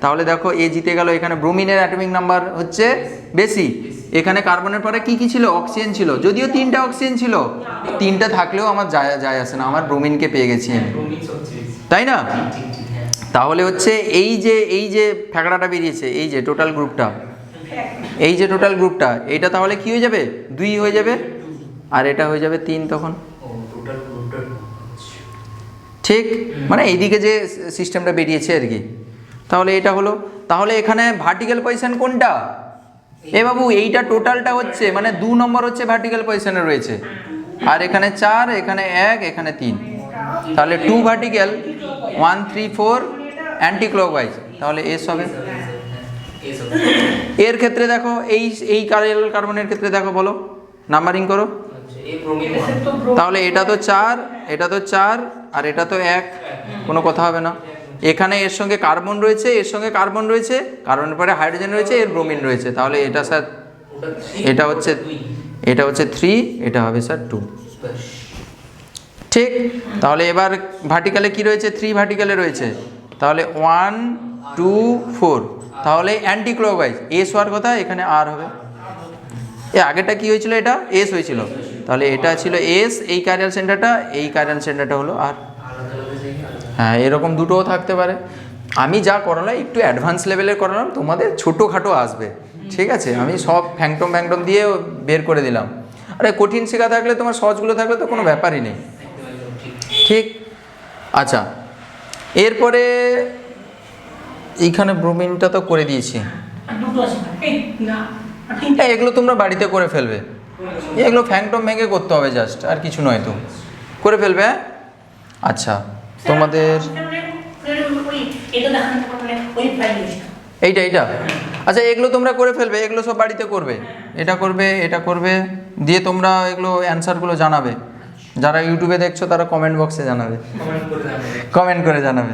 তাহলে দেখো এ জিতে গেল, এখানে ব্রোমিনের অ্যাটমিক নাম্বার হচ্ছে বেশি। এখানে কার্বনের পরে কি কি ছিল? অক্সিজেন ছিল, যদিও 3টা অক্সিজেন ছিল, 3টা থাকলেও আমার যায় আসে না, আমার ব্রোমিনকে পেয়ে গেছি আমি, তাই না? তাহলে হচ্ছে এই যে ফ্যাকড়াটা বেরিয়েছে, এই যে টোটাল গ্রুপটা, এই যে টোটাল গ্রুপটা, এইটা তাহলে কি হয়ে যাবে? 2 হয়ে যাবে, আর এটা হয়ে যাবে 3 তখন, ঠিক। মানে এইদিকে যে সিস্টেমটা বেরিয়েছে আর কি। তাহলে এটা হলো, তাহলে এখানে ভার্টিক্যাল পজিশন কোনটা? এ বাবু এইটা টোটালটা হচ্ছে, মানে 2 নম্বর হচ্ছে ভার্টিক্যাল পজিশনে রয়েছে, আর এখানে 4, এখানে 1, এখানে 3, তাহলে 2 ভার্টিক্যাল 1 3 4 অ্যান্টি ক্লকওয়াইজ, তাহলে এস হবে। এর ক্ষেত্রে দেখো এই কার্বন কার্বনের ক্ষেত্রে দেখো, বলো নাম্বারিং করো। তাহলে এটা তো 4, এটা তো 4, আর এটা তো 1, কোনো কথা হবে না। এখানে এর সঙ্গে কার্বন রয়েছে, এর সঙ্গে কার্বন রয়েছে, কার্বনের পরে হাইড্রোজেন রয়েছে, এর ব্রোমিন রয়েছে, তাহলে এটা স্যার, এটা হচ্ছে 3, এটা হবে স্যার 2, ঠিক। তাহলে এবার ভার্টিক্যালে কি রয়েছে? 3 ভার্টিক্যালে রয়েছে, তাহলে 1 2 4, তাহলে অ্যান্টি ক্লকওয়াইজ এস হওয়ার কথা, এখানে আর হবে। এ আগেরটা কি হয়েছিল? এটা এস হয়েছিল, তাহলে এটা ছিল এস, এই কাইরাল সেন্টারটা, এই কাইরাল সেন্টারটা হলো আর। হ্যাঁ, এরকম দুটোও থাকতে পারে। আমি যা করালাম একটু অ্যাডভান্স লেভেলের করালাম, তোমাদের ছোটোখাটো আসবে, ঠিক আছে। আমি সব ফ্যাংটম দিয়ে বের করে দিলাম। আরে কঠিন শেখা থাকলে, তোমার সহজগুলো থাকলে তো কোনো ব্যাপারই নেই, ঠিক। আচ্ছা, এরপরে এইখানে ব্রোমিনটা তো করে দিয়েছি, এগুলো তোমরা বাড়িতে করে ফেলবে, এগুলো ফ্যাংটম ভেঙে করতে হবে জাস্ট, আর কিছু নয় তো, করে ফেলবে। হ্যাঁ, আচ্ছা, তোমাদের এইটা আচ্ছা, এগুলো তোমরা করে ফেলবে, এগুলো সব বাড়িতে করবে, এটা করবে দিয়ে তোমরা এগুলো অ্যান্সারগুলো জানাবে। যারা ইউটিউবে দেখছো তারা কমেন্ট বক্সে জানাবে, কমেন্ট করে জানাবে।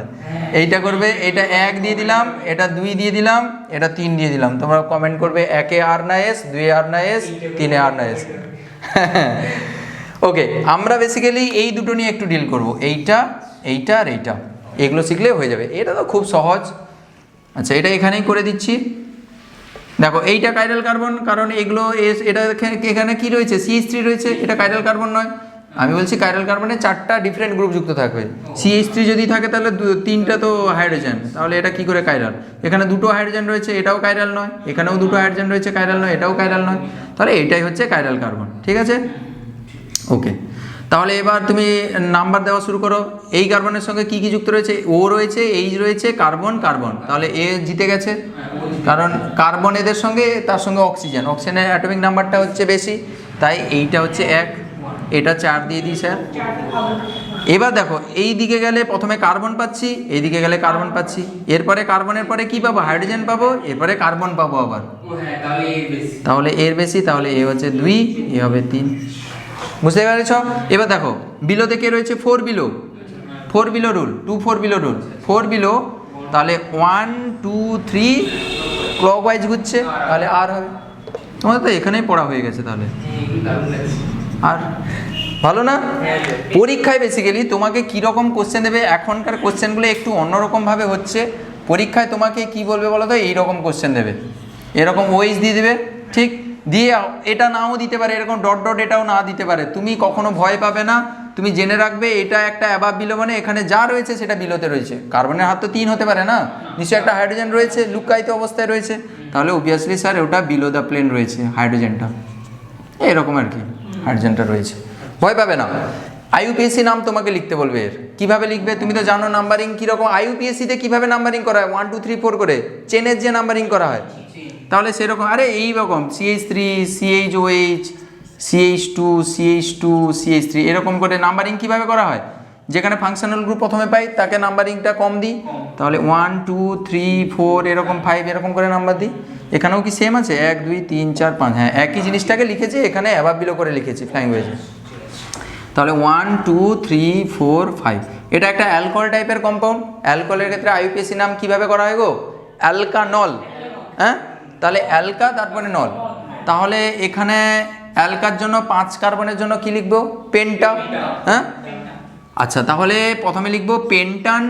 এইটা করবে, এটা 1 দিয়ে দিলাম, এটা 2 দিয়ে দিলাম, এটা 3 দিয়ে দিলাম, তোমরা কমেন্ট করবে 1 এ আর না এস, 2 এ আর না এস, 3 এ আর না এস। ওকে, আমরা বেসিক্যালি এই দুটো নিয়ে একটু ডিল করব, এইটা আর এইটা, এগুলো শিখলে হয়ে যাবে। এটা তো খুব সহজ। আচ্ছা, এটা এখানেই করে দিচ্ছি। দেখো এইটা কাইরাল কার্বন, কারণ এগুলো এটা এখানে কি রয়েছে? CH3 রয়েছে, এটা কাইরাল কার্বন নয়, আমি বলছি কাইরাল কার্বনে 4টা ডিফারেন্ট গ্রুপ যুক্ত থাকবে। CH3 যদি থাকে তাহলে 3টা তো হাইড্রোজেন, তাহলে এটা কি করে কাইরাল? এখানে 2টো হাইড্রোজেন রয়েছে, এটাও কাইরাল নয়, এখানেও 2টো হাইড্রোজেন রয়েছে, কাইরাল নয়, এটাও কাইরাল নয়, তাহলে এইটাই হচ্ছে কাইরাল কার্বন। ঠিক আছে, ওকে। তাহলে এবার তুমি নাম্বার দেওয়া শুরু করো। এই কার্বনের সঙ্গে কি কি যুক্ত রয়েছে? ও রয়েছে, এইচ রয়েছে, কার্বন কার্বন, তাহলে এ জিতে গেছে, কারণ কার্বন এদের সঙ্গে, তার সঙ্গে অক্সিজেন, অক্সিজেনের অ্যাটমিক নাম্বারটা হচ্ছে বেশি, তাই এইটা হচ্ছে 1, এটা 4 দিয়ে দিই স্যার। এবার দেখো এই দিকে গেলে প্রথমে কার্বন পাচ্ছি, এই দিকে গেলে কার্বন পাচ্ছি, এরপরে কার্বনের পরে কি পাবো? হাইড্রোজেন পাবো, এরপরে কার্বন পাবো আবার, তাহলে এর বেশি, তাহলে এ হচ্ছে 2, এ হবে 3। বুঝতে পেরেছ? এবার দেখো বিলোতে কে রয়েছে? 4 below, 4 below rule, 2-4 below rule, 4 below, তাহলে 1 2 3 ক্লকওয়াইজ ঘুরছে, তাহলে আর হবে। তোমাদের তো এখানেই পড়া হয়ে গেছে তাহলে। আর ভালো না? পরীক্ষায় বেসিক্যালি তোমাকে কীরকম কোশ্চেন দেবে, এখনকার কোশ্চেনগুলো একটু অন্যরকমভাবে হচ্ছে। পরীক্ষায় তোমাকে কি বলবে বলো তো? এইরকম কোশ্চেন দেবে, এরকম ওয়েজ দিয়ে দেবে, ঠিক দিয়ে এটা নাও দিতে পারে, এরকম ডট ডট এটাও না দিতে পারে। তুমি কখনো ভয় পাবে না, তুমি জেনে রাখবে এটা একটা অ্যাবাব বিলো, মানে এখানে যা রয়েছে সেটা বিলোতে রয়েছে। কার্বনের হাত তো 3 হতে পারে না, নিশ্চয়ই একটা হাইড্রোজেন রয়েছে, লুকায়িত অবস্থায় রয়েছে, তাহলে অবভিয়াসলি স্যার ওটা বিলো দ্য প্লেন রয়েছে হাইড্রোজেনটা, এরকম আর কি হাইড্রোজেনটা রয়েছে, ভয় পাবে না। আইইউপিএসসি নাম তোমাকে লিখতে বলবে, এর কীভাবে লিখবে তুমি তো জানো নাম্বারিং কীরকম। আইইউপিএসসিতে কীভাবে নাম্বারিং করা হয়? 1 2 3 4 করে চেনের যে নাম্বারিং করা হয়, তাহলে সেরকম আরে এইরকম CH3 CHOH CH2 CH2 CH3 এরকম করে নাম্বারিং কীভাবে করা হয়? যেখানে ফাংশনাল গ্রুপ প্রথমে পাই তাকে নাম্বারিংটা কম দিই, তাহলে 1 2 3 4 এরকম 5 এরকম করে নাম্বার দিই। এখানেও কি সেম আছে? 1 2 3 4 5, হ্যাঁ একই জিনিসটাকে লিখেছি, এখানে অ্যাবাব বিলো করে লিখেছি ফ্লাইং ওয়েজে। তাহলে 1 2 3 4 5, এটা একটা অ্যালকোহল টাইপের কম্পাউন্ড। অ্যালকোহলের ক্ষেত্রে আইইউপিএসসি নাম কীভাবে করা হয় গো? অ্যালকানল, হ্যাঁ তাহলে অ্যালকা তারপরে নল, তাহলে এখানে অ্যালকার জন্য 5 কার্বনের জন্য কি লিখবো? পেন্টা, হ্যাঁ আচ্ছা তাহলে প্রথমে লিখবো পেন্টান।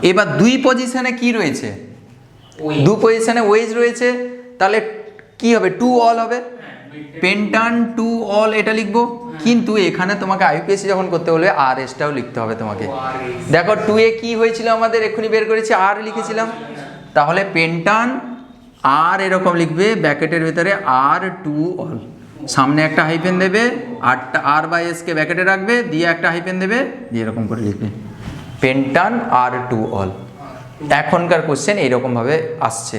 এবার 2 পজিশনে কি রয়েছে? 2 পজিশনে ওয়েজ রয়েছে, তাহলে কি হবে? 2 অল হবে, পেন্টান 2 অল এটা লিখবো। কিন্তু এখানে তোমাকে আইইউপিএসসি যখন করতে বলবে RSটাও লিখতে হবে তোমাকে। দেখো 2 এ কি হয়েছিল আমাদের, এক্ষুনি বের করেছি, আর লিখেছিলাম, তাহলে পেন্টান আর এরকম লিখবে, ব্র্যাকেটের ভেতরে R2 অল, সামনে একটা হাইফেন দেবে, R/S কে ব্র্যাকেটে রাখবে, দিয়ে একটা হাইফেন দেবে, দিয়ে এরকম করে লিখবে পেন্টান R2 অল। এখনকার কোশ্চেন এইরকমভাবে আসছে।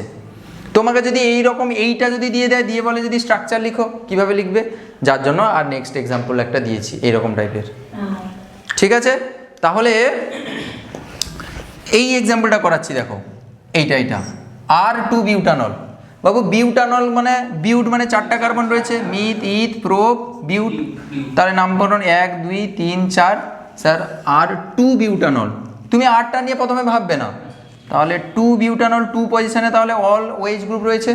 তোমাকে যদি এইরকম এইটা যদি দিয়ে দেয়, দিয়ে বলে যদি স্ট্রাকচার লিখো, কিভাবে লিখবে? যার জন্য আর নেক্সট এক্সাম্পল একটা দিয়েছি এইরকম টাইপের, ঠিক আছে? তাহলে এই এক্সাম্পলটা করাচ্ছি, দেখো এইটা R2 বিউটানল। বাবু বিউটানল মানে বিউট মানে 4টা কার্বন রয়েছে, মিথ ইথ প্রোপ বিউট, তাহলে নামকরণ 1 2 3 4, স্যার R2 বিউটানল। তুমি আরটা নিয়ে প্রথমে ভাববে না, তাহলে 2 বিউটানল 2 পজিশনে, তাহলে অল ওয়েজ গ্রুপ রয়েছে,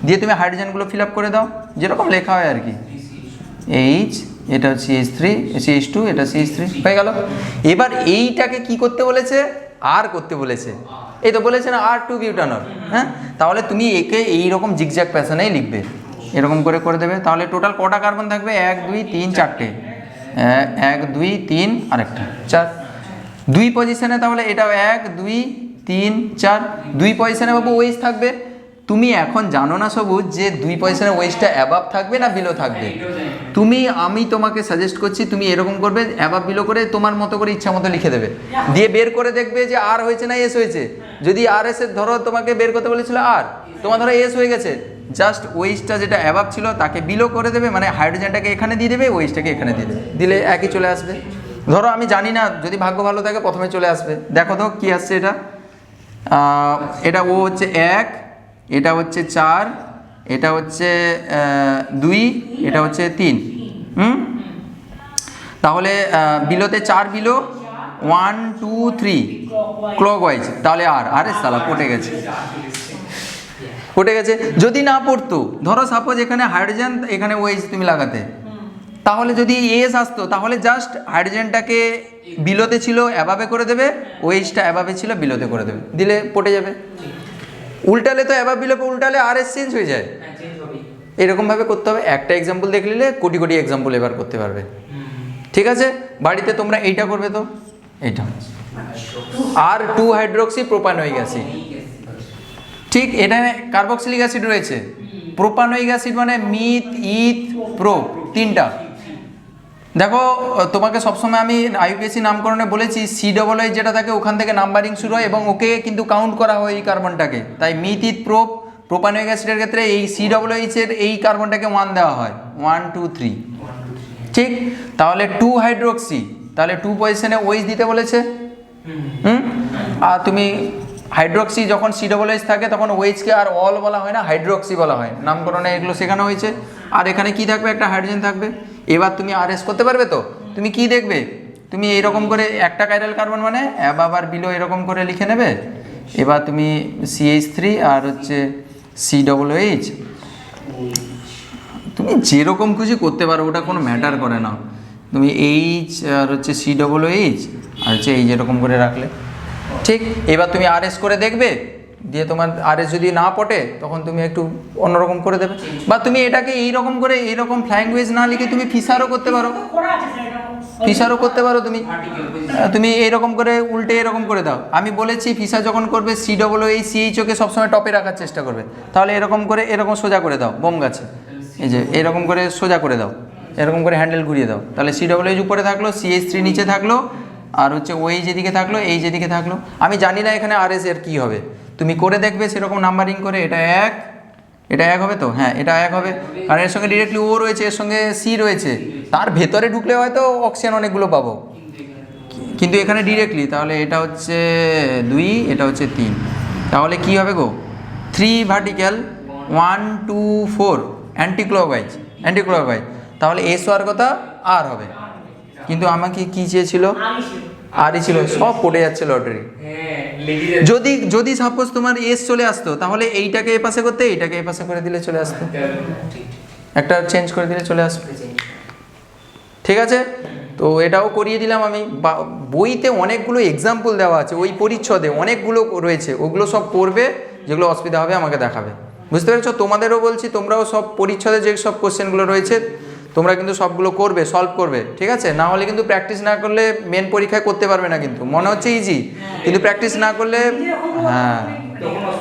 দিয়ে তুমি হাইড্রোজেনগুলো ফিল আপ করে দাও যেরকম লেখা হয় আর কি। H, এটা CH3 CH2, এটা CH3 হয়ে গেল। এবার এইটাকে কি করতে বলেছে? আর করতে বলেছে, এই তো বলেছে না R2 বিউটানল, হ্যাঁ তাহলে তুমি একে এইরকম জিগজ্যাগ প্যাটার্নেই লিখবে, এরকম করে দেবে। তাহলে টোটাল কটা কার্বন থাকবে? 1 2 3 4টে, 1 2 3 আরেকটা 4, 2 পজিশনে, তাহলে এটা 1 2 3 4, 2 পজিশনে বাবু ওয়েজ থাকবে। তুমি এখন জানো না সবুজ যে 2 পজিশনে ওয়েজটা অ্যাবাভ থাকবে না বিলো থাকবে। আমি তোমাকে সাজেস্ট করছি তুমি এরকম করবে, অ্যাবাভ বিলো করে তোমার মতো করে ইচ্ছা মতো লিখে দেবে, দিয়ে বের করে দেখবে যে আর হয়েছে না এস হয়েছে। যদি আর এস এর ধরো তোমাকে বের করতে বলেছিল আর, তোমার ধরো এস হয়ে গেছে, জাস্ট ওয়েজটা যেটা অ্যাবাভ ছিল তাকে বিলো করে দেবে, মানে হাইড্রোজেনটাকে এখানে দিয়ে দেবে, ওয়েজটাকে এখানে দিয়ে দেবে, দিলে একই চলে আসবে। ধরো আমি জানি না, যদি ভাগ্য ভালো থাকে প্রথমে চলে আসবে। দেখো তো কি আসছে, এটা ও হচ্ছে 1, এটা হচ্ছে 4, এটা হচ্ছে 2, এটা হচ্ছে 3, তাহলে বিলোতে 4 বিলো, 1 2 3 ক্লকওয়াইজ, তাহলে আরে সালা পড়ে গেছে। যদি না পড়তো, ধরো সাপোজ এখানে হাইড্রোজেন, এখানে ওয়েজ তুমি লাগাতে, তাহলে যদি এস আসতো তাহলে জাস্ট হাইড্রোজেনটাকে বিলোতে ছিল অ্যাবাবে করে দেবে, ওয়েজটা অ্যাবাবে ছিল বিলোতে করে দেবে, দিলে পড়ে যাবে। উল্টালে তো অ্যাবাব বিলোপে উল্টালে আর এস চেঞ্জ হয়ে যায়, এরকমভাবে করতে হবে। একটা এক্সাম্পল দেখে নিলে কোটি কোটি এক্সাম্পল এবার করতে পারবে। ঠিক আছে, বাড়িতে তোমরা এইটা করবে তো, এইটা আর 2 হাইড্রোক্সি প্রোপানোয়িক অ্যাসিড। ঠিক, এটা কার্বক্সিলিক অ্যাসিড রয়েছে, প্রোপানোয়িক অ্যাসিড মানে মিথ, ইথ, প্রো, তিনটা। দেখো তোমাকে সবসময় আমি আইউপিএসসি নামকরণে বলেছি COO যেটা থাকে ওখান থেকে নাম্বারিং শুরু হয় এবং ওকে কিন্তু কাউন্ট করা হয় এই কার্বনটাকে। তাই মিথ, ইথ, প্রোপানোয়িক অ্যাসিডের ক্ষেত্রে এই COOH এর এই কার্বনটাকে 1 দেওয়া হয়, 1 2 3। ঠিক, তাহলে 2 হাইড্রোক্সি, তাহলে 2 পজিশনে OH দিতে বলেছে। আর তুমি হাইড্রোক্সি যখন COOH থাকে তখন OH-কে আর অল বলা হয় না, হাইড্রোক্সি বলা হয়, নামকরণে এগুলো শেখানো হয়েছে। আর এখানে কি থাকবে, একটা হাইড্রোজেন থাকবে। এবার তুমি আরএস করতে পারবে তো? তুমি কি দেখবে, তুমি এইরকম করে একটা কাইরাল কার্বন মানে আবার বিলো এরকম করে লিখে নেবে। এবার তুমি CH3 আর হচ্ছে COOH, তুমি যেরকম খুশি করতে পারো, ওটা কোনো ম্যাটার করে না। তুমি H আর হচ্ছে COOH আর হচ্ছে এই যেরকম করে রাখলে। ঠিক, এবার তুমি আরএস করে দেখবে, দিয়ে তোমার আরএস যদি না পটে তখন তুমি একটু অন্যরকম করে দেবে, বা তুমি এটাকে এইরকম করে এইরকম ফ্লাইং ওয়েজ না লিখে তুমি ফিসারও করতে পারো, ফিসারও করতে পারো। তুমি এইরকম করে উল্টে এরকম করে দাও। আমি বলেছি ফিসার যখন করবে COOH CHO-কে সবসময় টপে রাখার চেষ্টা করবে, তাহলে এরকম করে এরকম সোজা করে দাও বোম গাছে, এই যে এরকম করে সোজা করে দাও, এরকম করে হ্যান্ডেল ঘুরিয়ে দাও, তাহলে COOH উপরে থাকলো, CH3 নিচে থাকলো, আর হচ্ছে ওই যেদিকে থাকলো এই যেদিকে থাকলো। আমি জানি না এখানে আরএস এর কী হবে, তুমি করে দেখবে সেরকম নাম্বারিং করে। এটা 1, এটা 1 হবে তো, হ্যাঁ এটা 1 হবে, কারণ এর সঙ্গে ডিরেক্টলি O রয়েছে, এর সঙ্গে C রয়েছে, তার ভেতরে ঢুকলে হয়তো অক্সিজেন অনেকগুলো পাবো, কিন্তু এখানে ডিরেক্টলি, তাহলে এটা হচ্ছে 2, এটা হচ্ছে 3, তাহলে কি হবে গো, 3 ভার্টিক্যাল 1 2 4 অ্যান্টি ক্লকওয়াইজ, তাহলে এস হওয়ার কথা আর হবে, কিন্তু আমাকে কি চেয়েছিল, আরই ছিল, সব পড়ে যাচ্ছে লটারি। যদি সাপোজ তোমার এস চলে আসতো তাহলে এইটাকে এ পাশে করতে, এইটাকে এ পাশে করে দিলে চলে আসতো, একটা চেঞ্জ করে দিলে চলে আসবে। ঠিক আছে, তো এটাও করিয়ে দিলাম আমি। বইতে অনেকগুলো এক্সাম্পল দেওয়া আছে, ওই পরিচ্ছদে অনেকগুলো রয়েছে, ওগুলো সব পড়বে, যেগুলো অসুবিধা হবে আমাকে দেখাবে। বুঝতে পেরেছো? তোমাদেরও বলছি তোমরাও সব পরিচ্ছদে যে সব কোশ্চেনগুলো রয়েছে তোমরা কিন্তু সবগুলো করবে, সলভ করবে। ঠিক আছে, না হলে কিন্তু প্র্যাকটিস না করলে মেন পরীক্ষায় করতে পারবে না। কিন্তু মনে হচ্ছে ইজি, কিন্তু প্র্যাকটিস না করলে হ্যাঁ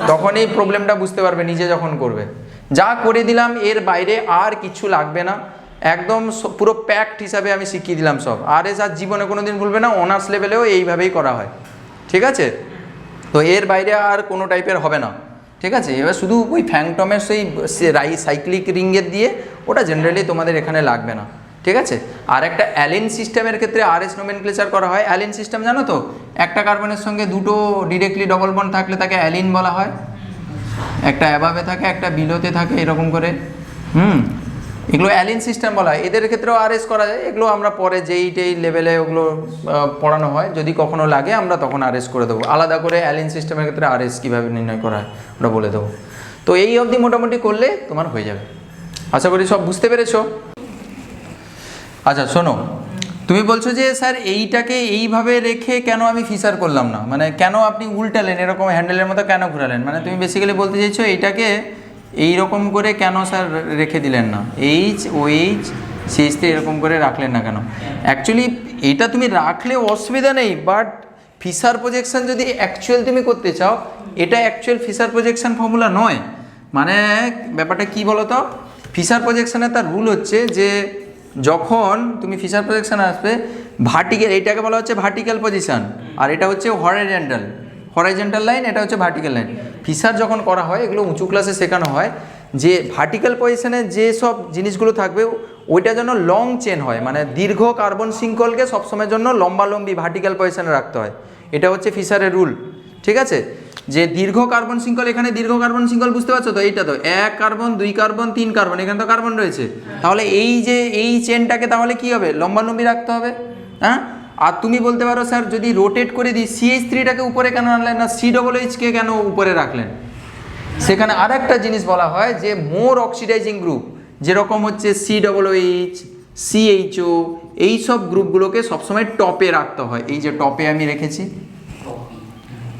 তখনই প্রবলেমটা বুঝতে পারবে নিজে যখন করবে। যা করে দিলাম এর বাইরে আর কিছু লাগবে না, একদম পুরো প্যাকড হিসাবে আমি শিখিয়ে দিলাম সব। আরএস আর জীবনে কোনো দিন ভুলবে না, অনার্স লেভেলেও এইভাবেই করা হয়। ঠিক আছে, তো এর বাইরে আর কোনো টাইপের হবে না। ঠিক আছে, এবার শুধু ওই ফ্যাংটমের সেই সাইক্লিক রিঙ্গের দিয়ে ওটা জেনারেলি তোমাদের এখানে লাগবে না। ঠিক আছে, আর একটা অ্যালিন সিস্টেমের ক্ষেত্রে আরএস নোমেনক্লেচার করা হয়। অ্যালিন সিস্টেম জানো তো, একটা কার্বনের সঙ্গে দুটো ডিরেক্টলি ডবল বন্ড থাকলে তাকে অ্যালিন বলা হয়। একটা অ্যাবাবে থাকে, একটা বিলোতে থাকে, এরকম করে। এগুলো অ্যালিন সিস্টেম বলা হয়। এদের ক্ষেত্রেও আরএস করা যায়, এগুলো আমরা পরে যেই লেভেলে ওগুলো পড়ানো হয়, যদি কখনো লাগে আমরা তখন আরএস করে দেবো। আলাদা করে অ্যালিন সিস্টেমের ক্ষেত্রে আরএস কীভাবে নির্ণয় করা হয় ওটা বলে দেবো। তো এই অবধি মোটামুটি করলে তোমার হয়ে যাবে। আশা করি সব বুঝতে পেরেছো। আচ্ছা শোনো, তুমি বলছো যে স্যার এইটাকে এইভাবে রেখে কেন আমি ফিসার করলাম না, মানে কেন আপনি উল্টালেন, এরকম হ্যান্ডেলের মতো কেন ঘুরালেন, মানে তুমি বেসিক্যালি বলতে চাইছো এইটাকে এইরকম করে কেন স্যার রেখে দিলেন না, OH CH3 এরকম করে রাখলেন না কেন? অ্যাকচুয়ালি এইটা তুমি রাখলে অসুবিধা নেই, বাট ফিসার প্রজেকশন যদি অ্যাকচুয়াল তুমি করতে চাও, এটা অ্যাকচুয়াল ফিসার প্রজেকশন ফর্মুলা নয়। মানে ব্যাপারটা কি বলো তো, ফিসার প্রজেকশনের তার রুল হচ্ছে যে যখন তুমি ফিসার প্রজেকশানে আসবে, ভার্টিক্যাল, এইটাকে বলা হচ্ছে ভার্টিক্যাল পজিশান, আর এটা হচ্ছে হরাইজন্টাল লাইন, এটা হচ্ছে ভার্টিক্যাল লাইন। ফিসার যখন করা হয়, এগুলো উঁচু ক্লাসে শেখানো হয় যে ভার্টিক্যাল পজিশানে যে সব জিনিসগুলো থাকবে ওইটা যেন লং চেন হয়, মানে দীর্ঘ কার্বন শৃঙ্খলকে সবসময়ের জন্য লম্বালম্বি ভার্টিক্যাল পজিশানে রাখতে হয়। এটা হচ্ছে ফিসারের রুল। ঠিক আছে, যে দীর্ঘ কার্বন শৃঙ্খল, এখানে দীর্ঘ কার্বন শৃঙ্খল বুঝতে পারছো তো, এইটা তো 1 কার্বন 2 কার্বন 3 কার্বন, এখানে তো কার্বন রয়েছে, তাহলে এই যে এই চেনটাকে তাহলে কি হবে, লম্বালম্বি রাখতে হবে। হ্যাঁ, আর তুমি বলতে পারো স্যার যদি রোটেট করে দিই CH3টাকে উপরে কেন আনলেন না, COOH-কে কেন উপরে রাখলেন? সেখানে আর একটা জিনিস বলা হয় যে মোর অক্সিডাইজিং গ্রুপ, যেরকম হচ্ছে COOH CHO, এই সব গ্রুপগুলোকে সবসময় টপে রাখতে হয়। এই যে টপে আমি রেখেছি,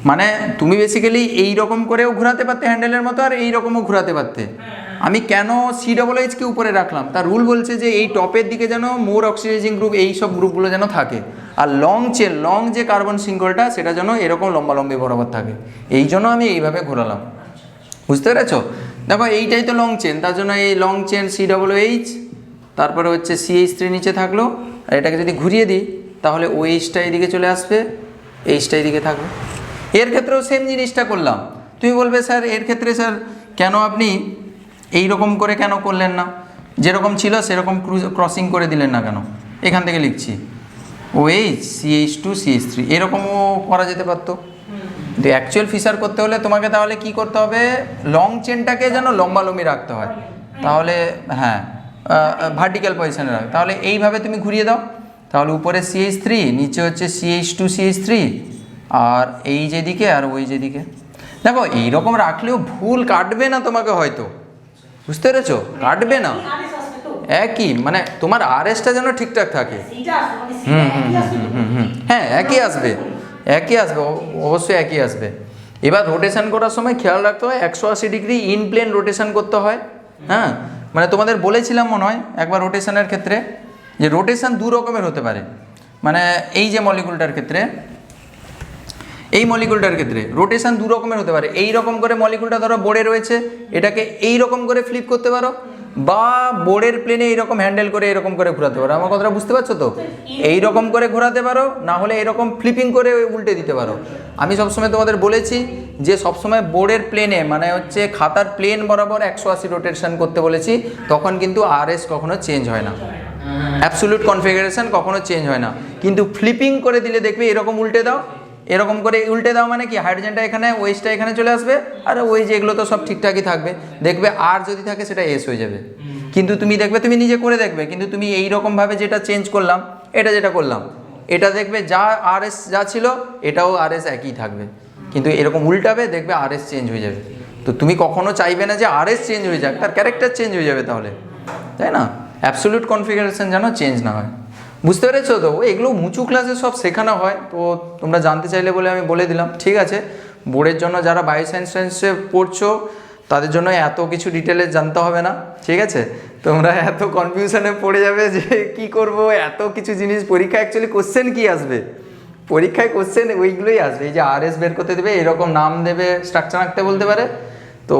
মানে তুমি বেসিক্যালি এই রকম করেও ঘোরাতে পারতে হ্যান্ডেলের মতো, আর এই রকমও ঘোরাতে পারতে। আমি কেন COOH কে উপরে রাখলাম, তার রুল বলছে যে এই টপের দিকে যেন মোর অক্সিডাইজিং গ্রুপ এই সব গ্রুপগুলো যেন থাকে, আর লং যে কার্বন সিঙ্গলটা সেটা যেন এরকম লম্বালম্বি বরাবর থাকে, এই জন্য আমি এইভাবে ঘোরালাম। বুঝতে পেরেছো? দেখো এইটাই তো লং চেন, তার জন্য এই লং চেন COOH, তারপরে হচ্ছে CH3 নিচে থাকলো, আর এটাকে যদি ঘুরিয়ে দিই তাহলে OH-টা এইদিকে চলে আসবে, H-টা এইদিকে থাকবে। এর ক্ষেত্রেও সেম জিনিসটা করলাম। তুমি বলবে স্যার এর ক্ষেত্রে স্যার কেন আপনি এই রকম করে কেন করলেন না, যেরকম ছিল সেরকম ক্রসিং করে দিলেন না কেন? এখান থেকে লিখছি OH CH2 CH3, এরকমও করা যেতে পারতো। কিন্তু অ্যাকচুয়াল ফিচার করতে হলে তোমাকে তাহলে কি করতে হবে, লং চেনটাকে যেন লম্বালম্বি রাখতে হয়, তাহলে হ্যাঁ ভার্টিক্যাল পজিশনে রাখ, তাহলে এইভাবে তুমি ঘুরিয়ে দাও, তাহলে উপরে CH3 নিচে হচ্ছে CH2 CH3, আর এই যেদিকে আর ওই যেদিকে। দেখো এইরকম রাখলেও ভুল কাটবে না তোমাকে হয়তো, বুঝতে পেরেছো? কাটবে না, একই মানে তোমার RS-টা যেন ঠিকঠাক থাকে। হ্যাঁ একই আসবে, অবশ্যই একই আসবে। এবার রোটেশন করার সময় খেয়াল রাখতে হয় 180 ডিগ্রি ইন প্লেন রোটেশন করতে হয়। হ্যাঁ মানে তোমাদের বলেছিলাম মনে হয় একবার রোটেশনের ক্ষেত্রে, যে রোটেশন দু রকমের হতে পারে, মানে এই যে মলিকুলটার ক্ষেত্রে, এই মলিকুলটার ক্ষেত্রে রোটেশন দু রকমের হতে পারে। এই রকম করে মলিকুলটা ধরো বোর্ডে রয়েছে, এটাকে এই রকম করে ফ্লিপ করতে পারো, বা বোর্ডের প্লেনে এইরকম হ্যান্ডেল করে এরকম করে ঘোরাতে পারো। আমার কথাটা বুঝতে পারছো তো? এই রকম করে ঘোরাতে পারো, না হলে এরকম ফ্লিপিং করে উল্টে দিতে পারো। আমি সবসময় তোমাদের বলেছি যে সবসময় বোর্ডের প্লেনে মানে হচ্ছে খাতার প্লেন বরাবর 180 রোটেশন করতে বলেছি, তখন কিন্তু RS কখনো চেঞ্জ হয় না, অ্যাবসোলিউট কনফিগারেশন কখনো চেঞ্জ হয় না। কিন্তু ফ্লিপিং করে দিলে দেখবে এরকম উল্টে দাও, এরকম করে উল্টে দাও মানে কি হাইড্রোজেনটা এখানে, ওয়েস্টটা এখানে চলে আসবে, আর ওই যেগুলো তো সব ঠিকঠাকই থাকবে, দেখবে আর যদি থাকে সেটা S হয়ে যাবে। কিন্তু তুমি দেখবে, তুমি নিজে করে দেখবে, কিন্তু তুমি এই রকমভাবে যেটা চেঞ্জ করলাম, এটা যেটা করলাম, এটা দেখবে যা RS যা ছিল এটাও RS একই থাকবে, কিন্তু এরকম উল্টাবে দেখবে RS চেঞ্জ হয়ে যাবে। তো তুমি কখনো চাইবে না যে RS চেঞ্জ হয়ে যাক, তার ক্যারেক্টার চেঞ্জ হয়ে যাবে তাহলে, তাই না? অ্যাবসোলিউট কনফিগারেশন যেন চেঞ্জ না হয়। বুঝতে পেরেছো তো? এগুলো উঁচু ক্লাসে সব শেখানো হয়, তো তোমরা জানতে চাইলে বলে আমি বলে দিলাম। ঠিক আছে, বোর্ডের জন্য যারা বায়োসায়েন্সে পড়ছো তাদের জন্য এত কিছু ডিটেলে জানতে হবে না, ঠিক আছে? তোমরা এত কনফিউশনে পড়ে যাবে যে কি করব, এত কিছু জিনিস। পরীক্ষা অ্যাকচুয়ালি কোশ্চেন কি আসবে, পরীক্ষায় কোশ্চেন ওইগুলোই আসবে, এই যে RS বের করতে দেবে, এরকম নাম দেবে, স্ট্রাকচার আঁকতে বলতে পারে, তো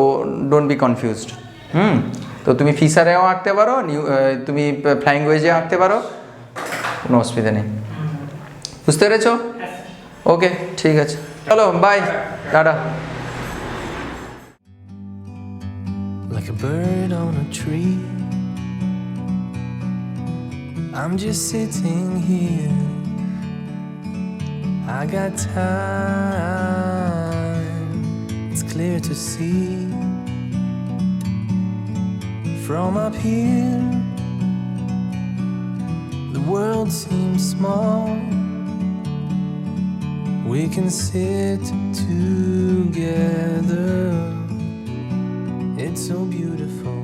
ডোন্ট বি কনফিউজড। তো তুমি ফিশারেও আঁকতে পারো, তুমি ফ্লাইং ওয়েজেও আঁকতে পারো, কোনো অসুবিধা নেই। বুঝতে পেরেছো? ওকে, ঠিক আছে, চলো bye, tata. Like a bird on a tree, I'm just sitting here. I got time, it's clear to see. From up here, the world seems small. We can sit together. It's so beautiful.